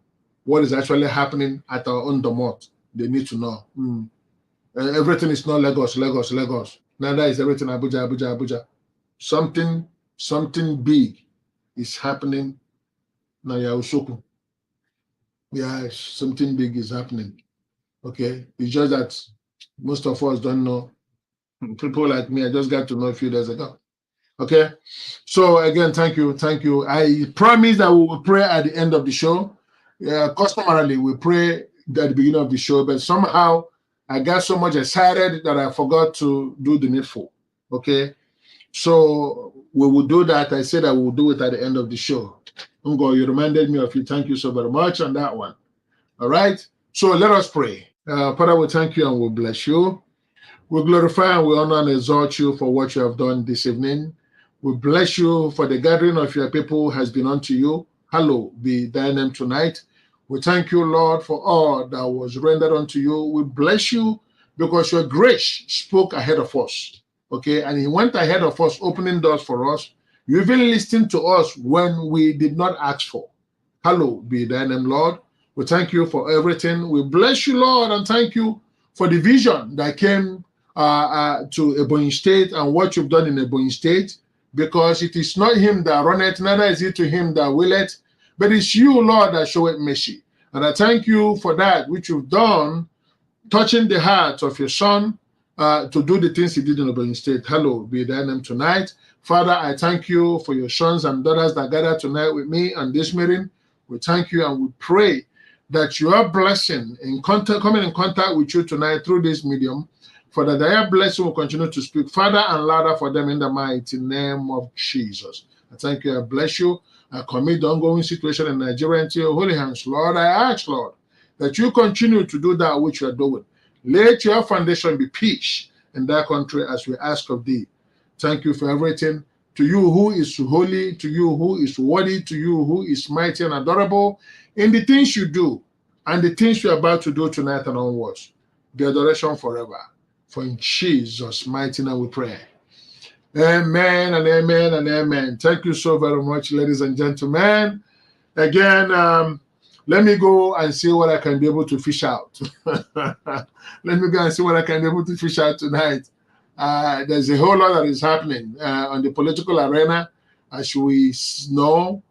what is actually happening at our own domot. They need to know. Everything is not Lagos. Neither is everything Abuja. Something big is happening now. Yaosoku. Yes, something big is happening. Okay, it's just that most of us don't know. People like me, I just got to know a few days ago. Okay, so again, thank you. I promise that we will pray at the end of the show. Customarily, we pray at the beginning of the show, but somehow I got so much excited that I forgot to do the needful. Okay, so we will do that. I said I will do it at the end of the show. Ungo, you reminded me of you. Thank you so very much on that one. All right, so let us pray. Father, we thank you and we bless you. We glorify and we honor and exalt you for what you have done this evening. We bless you for the gathering of your people has been unto you. Hallowed be thy name tonight. We thank you, Lord, for all that was rendered unto you. We bless you because your grace spoke ahead of us. Okay, and he went ahead of us, opening doors for us. You even listened to us when we did not ask for. Hallowed be thy name, Lord. We thank you for everything. We bless you, Lord, and thank you for the vision that came to Ebonyi State and what you've done in Ebonyi State, because it is not him that runneth, neither is it to him that willeth, but it's you, Lord, that showeth mercy. And I thank you for that which you've done, touching the heart of your son to do the things he did in Ebonyi State. Hallowed be thy name tonight. Father, I thank you for your sons and daughters that gather tonight with me on this meeting. We thank you and we pray that your blessing coming in contact with you tonight through this medium, for that their blessing will continue to speak farther and louder for them in the mighty name of Jesus. I thank you. I bless you. I commit the ongoing situation in Nigeria into your holy hands. Lord, I ask, Lord, that you continue to do that which you are doing. Let your foundation be peace in that country as we ask of thee. Thank you for everything. To you who is holy, to you who is worthy, to you who is mighty and adorable, in the things you do and the things you're about to do tonight and onwards. The adoration forever. For in Jesus' mighty name we pray. Amen and amen and amen. Thank you so very much, ladies and gentlemen. Again, let me go and see what I can be able to fish out. Let me go and see what I can be able to fish out tonight. There's a whole lot that is happening on the political arena, as we know.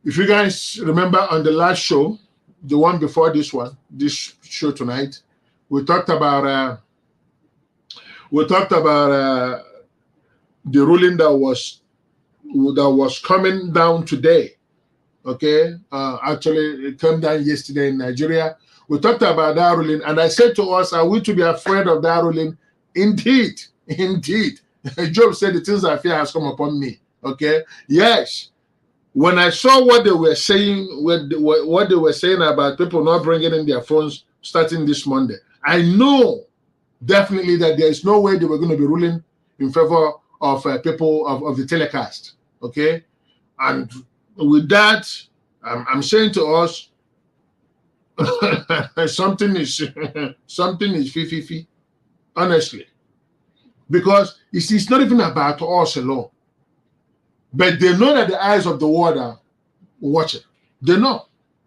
If you guys remember on the last show, the one before this one, this show tonight, we talked about the ruling that was coming down today. Okay, actually it came down yesterday in Nigeria. We talked about that ruling, and I said to us, are we to be afraid of that ruling? Indeed, indeed. Job said, the things I fear has come upon me. Okay, yes. When I saw what they were saying, what they were saying about people not bringing in their phones starting this Monday, I know definitely that there is no way they were going to be ruling in favor of people of the telecast. Okay, and with that, I'm saying to us, something is fee, honestly, because it's not even about us alone, but they know that the eyes of the world are watching. They know,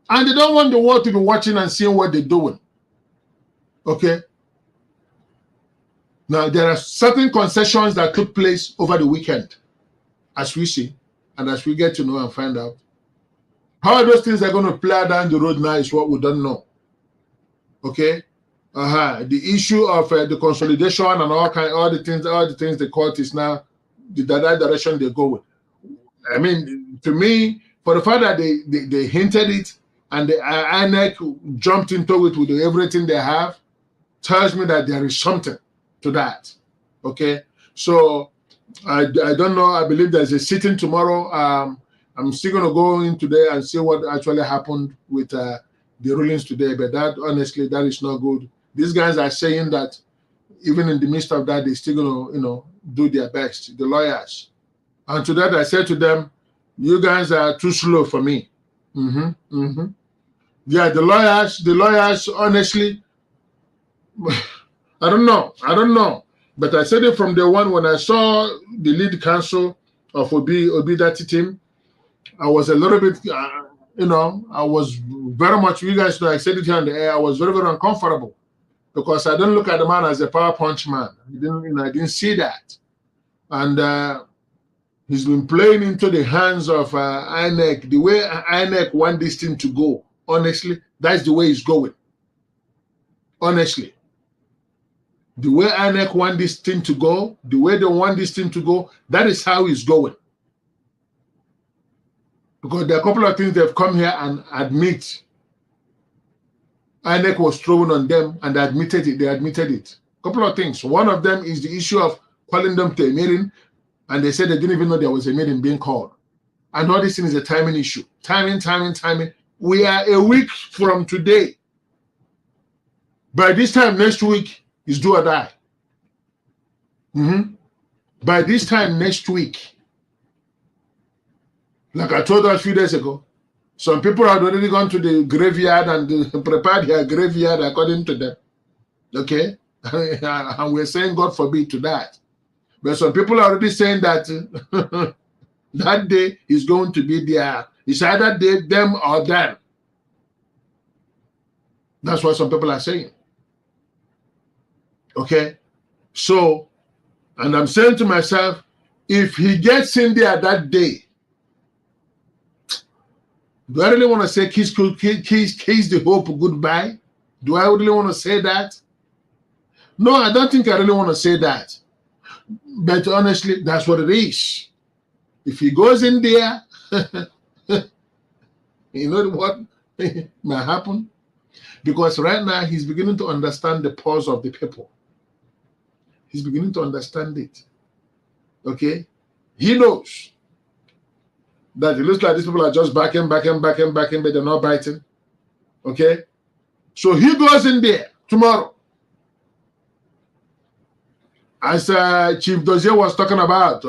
and they don't want the world to be watching and seeing what they're doing. Okay. Now there are certain concessions that took place over the weekend, as we see, and as we get to know and find out. How those things are going to play down the road now is what we don't know. Okay, the issue of the consolidation and all the things the court is now that direction they go with. I mean, to me, for the fact that they hinted it and the INEC jumped into it with everything they have, tells me that there is something to that. Okay, so I don't know. I believe there's a sitting tomorrow. I'm still going to go in today and see what actually happened with the rulings today. But that, honestly, that is not good. These guys are saying that even in the midst of that, they're still going to, do their best, the lawyers. And to that, I said to them, you guys are too slow for me. Yeah, the lawyers, honestly, I don't know. But I said it from the one when I saw the lead counsel of Obidati team, I was a little bit, I was very much, you guys know, I said it here in the air, I was very, very uncomfortable because I didn't look at the man as a power punch man. I didn't see that. And he's been playing into the hands of INEC. The way INEC want this thing to go, honestly, that's the way it's going. Honestly. The way INEC want this thing to go, the way they want this thing to go, that is how it's going. Because there are a couple of things they've come here and admit. INEC was thrown on them and they admitted it. A couple of things. One of them is the issue of calling them to a meeting, and they said they didn't even know there was a meeting being called. And all this thing is a timing issue. Timing. We are a week from today. By this time next week is do or die. By this time next week, like I told us a few days ago, some people had already gone to the graveyard and prepared their graveyard according to them. Okay? And we're saying God forbid to that. But some people are already saying that that day is going to be It's either they, them, or them. That's what some people are saying. Okay? So, and I'm saying to myself, if he gets in there that day, do I really want to say kiss the hope goodbye? Do I really want to say that? No, I don't think I really want to say that. But honestly, that's what it is. If he goes in there, you know what might happen? Because right now he's beginning to understand the pulse of the people. He's beginning to understand it. Okay? He knows that it looks like these people are just backing, but they're not biting. Okay? So he goes in there tomorrow. As Chief Dozier was talking about,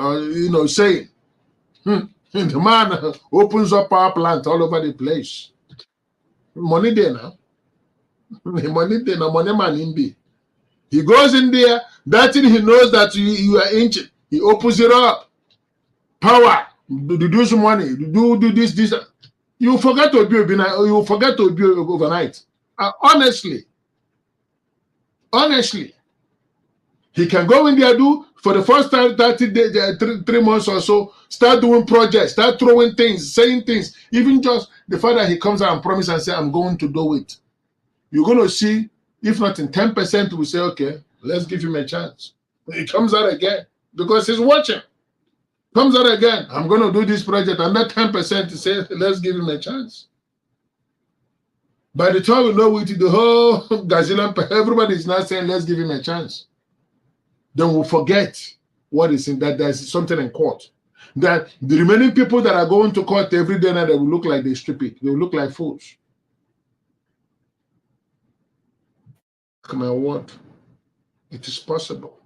saying, the man opens up power plant all over the place. Money there now. Money there now, money man in be. He goes in there, that thing he knows that you are inching. He opens it up. Power. Do some money. Do this. You forget to be overnight. Honestly. He can go in there, do for the first time 30 days, 3 months or so, start doing projects, start throwing things, saying things. Even just the fact that he comes out and promises and say, I'm going to do it. You're going to see, if not in 10%, we say, okay, let's give him a chance. He comes out again because he's watching. Comes out again, I'm going to do this project. And that 10% to say, let's give him a chance. By the time we know it, the whole gazillion, everybody is now saying, let's give him a chance. Then we'll forget what is in that there's something in court. That the remaining people that are going to court every day now, they will look like they're stupid. They will look like fools. Come on, what? It is possible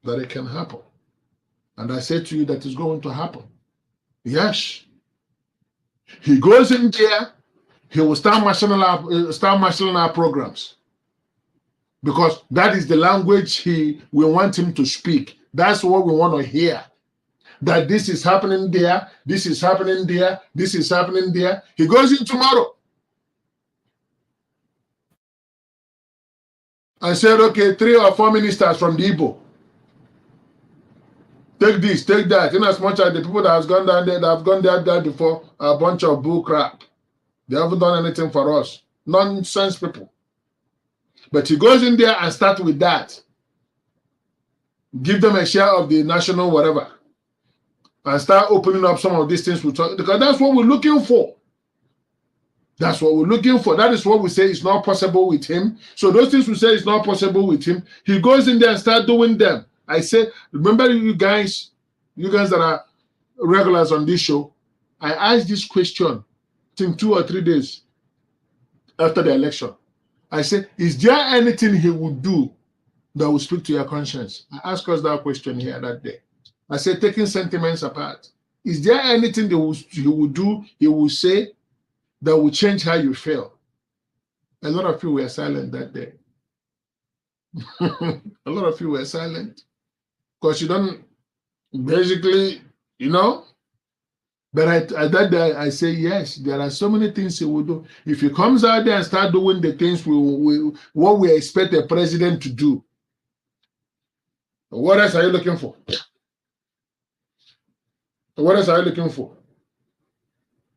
that it can happen. And I say to you that it's going to happen. Yes. He goes in there, he will start marshalling our programs. Because that is the language we want him to speak. That's what we want to hear. That this is happening there, this is happening there, this is happening there. He goes in tomorrow and said, okay, 3 or 4 ministers from the Igbo. Take this, take that. In as much as the people that have gone down there, that have gone there before, are a bunch of bull crap. They haven't done anything for us. Nonsense people. But he goes in there and starts with that. Give them a share of the national whatever. And start opening up some of these things we talk, because that's what we're looking for. That's what we're looking for. That is what we say is not possible with him. So those things we say is not possible with him. He goes in there and start doing them. I say, remember you guys that are regulars on this show, I asked this question, I think 2 or 3 days after the election. I said, is there anything he would do that will speak to your conscience? I asked us that question here that day. I said, taking sentiments apart, is there anything that he would do, he will say, that will change how you feel? A lot of people were silent that day. A lot of people were silent. Because you don't, basically, But at that day, I say, yes, there are so many things he will do. If he comes out there and start doing the things what we expect a president to do, what else are you looking for? What else are you looking for?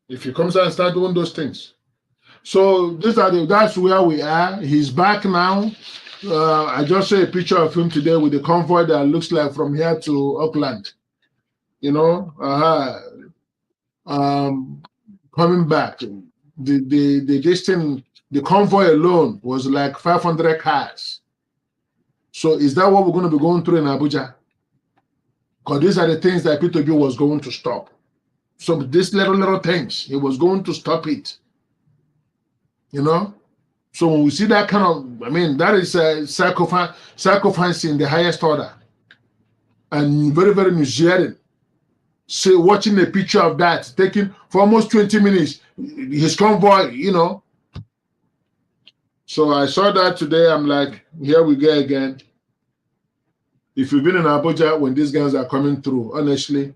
If he comes out and start doing those things. So that's where we are. He's back now. I just saw a picture of him today with a convoy that looks like from here to Auckland. Coming back, the convoy alone was like 500 cars. So is that what we're going to be going through in Abuja? Because these are the things that P2B was going to stop. So these little things, he was going to stop it. So when we see that kind of, that is sacrifice in the highest order. And very, very Nigerian. So watching a picture of that, taking for almost 20 minutes, his convoy, So I saw that today. I'm like, here we go again. If you've been in Abuja when these guys are coming through, honestly,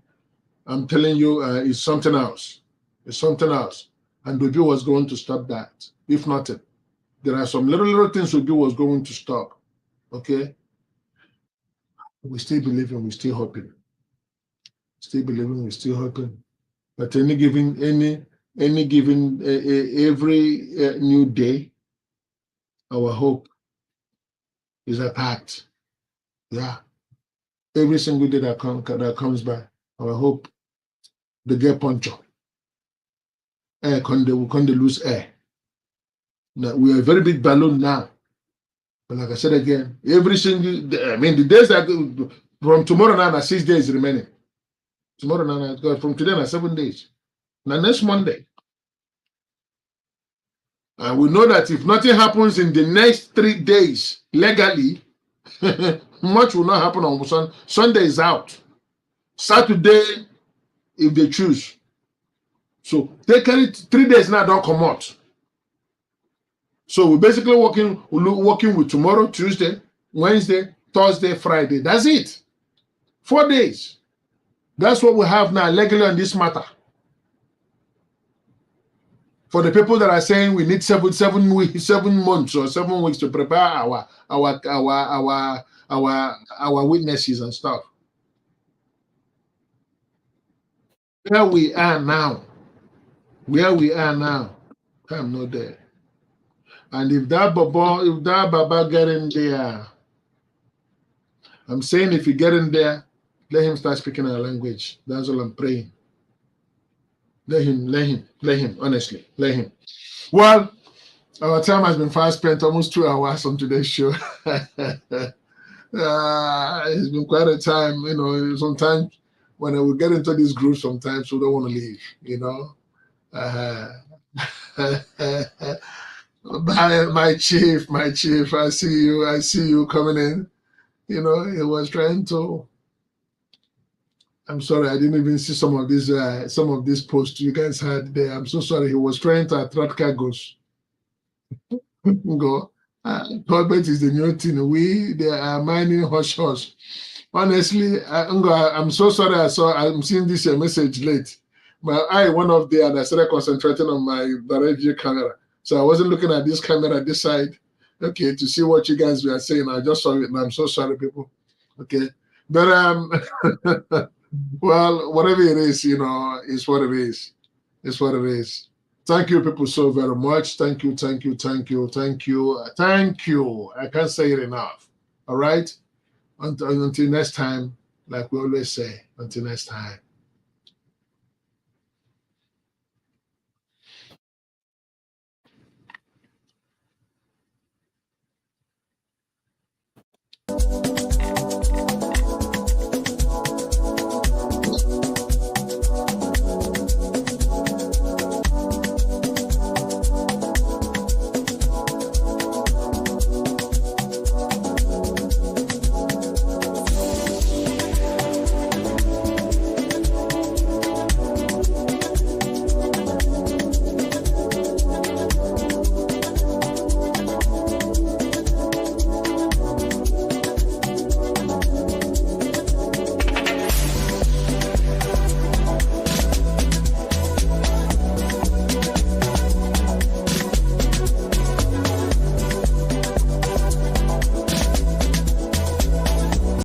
I'm telling you, it's something else. It's something else. And Obi was going to stop that. If nothing, there are some little things Obi was going to stop. Okay? We still believing, we still hoping. Still believing, we still hoping. But every new day, our hope is attacked. Yeah. Every single day that comes by, our hope, they get puncture. Air can they lose air. Now, we are a very big balloon now. But like I said again, every single day, I mean, the days that from tomorrow now, 6 days remaining. Tomorrow now, from today, 7 days. Now, next Monday. And we know that if nothing happens in the next 3 days legally, much will not happen on Sunday. Sunday is out. Saturday, if they choose. So they carry 3 days now, don't come out. So we're basically working with tomorrow, Tuesday, Wednesday, Thursday, Friday. That's it. 4 days. That's what we have now legally on this matter. For the people that are saying we need 7 months or 7 weeks to prepare our witnesses and stuff. Where we are now, I'm not there. And if that Baba get in there, I'm saying if you get in there, let him start speaking our language. That's all I'm praying. Let him, honestly, let him. Well, our time has been fast spent, almost 2 hours on today's show. It's been quite a time, sometimes when we get into this group, sometimes we don't want to leave, My chief, I see you coming in. He was trying to. I'm sorry, I didn't even see some of these posts you guys had there. I'm so sorry. He was trying to attract cargoes. Go. Government is the new thing. They are mining hush hush. Honestly, I'm so sorry. I'm seeing this message late. My eye went off there and I started concentrating on my direct view camera. So I wasn't looking at this camera this side, okay, to see what you guys were saying. I just saw it and I'm so sorry, people. Okay. But well, whatever it is, is what it is. It's what it is. Thank you, people, so very much. Thank you. I can't say it enough. All right? Until next time, like we always say, until next time.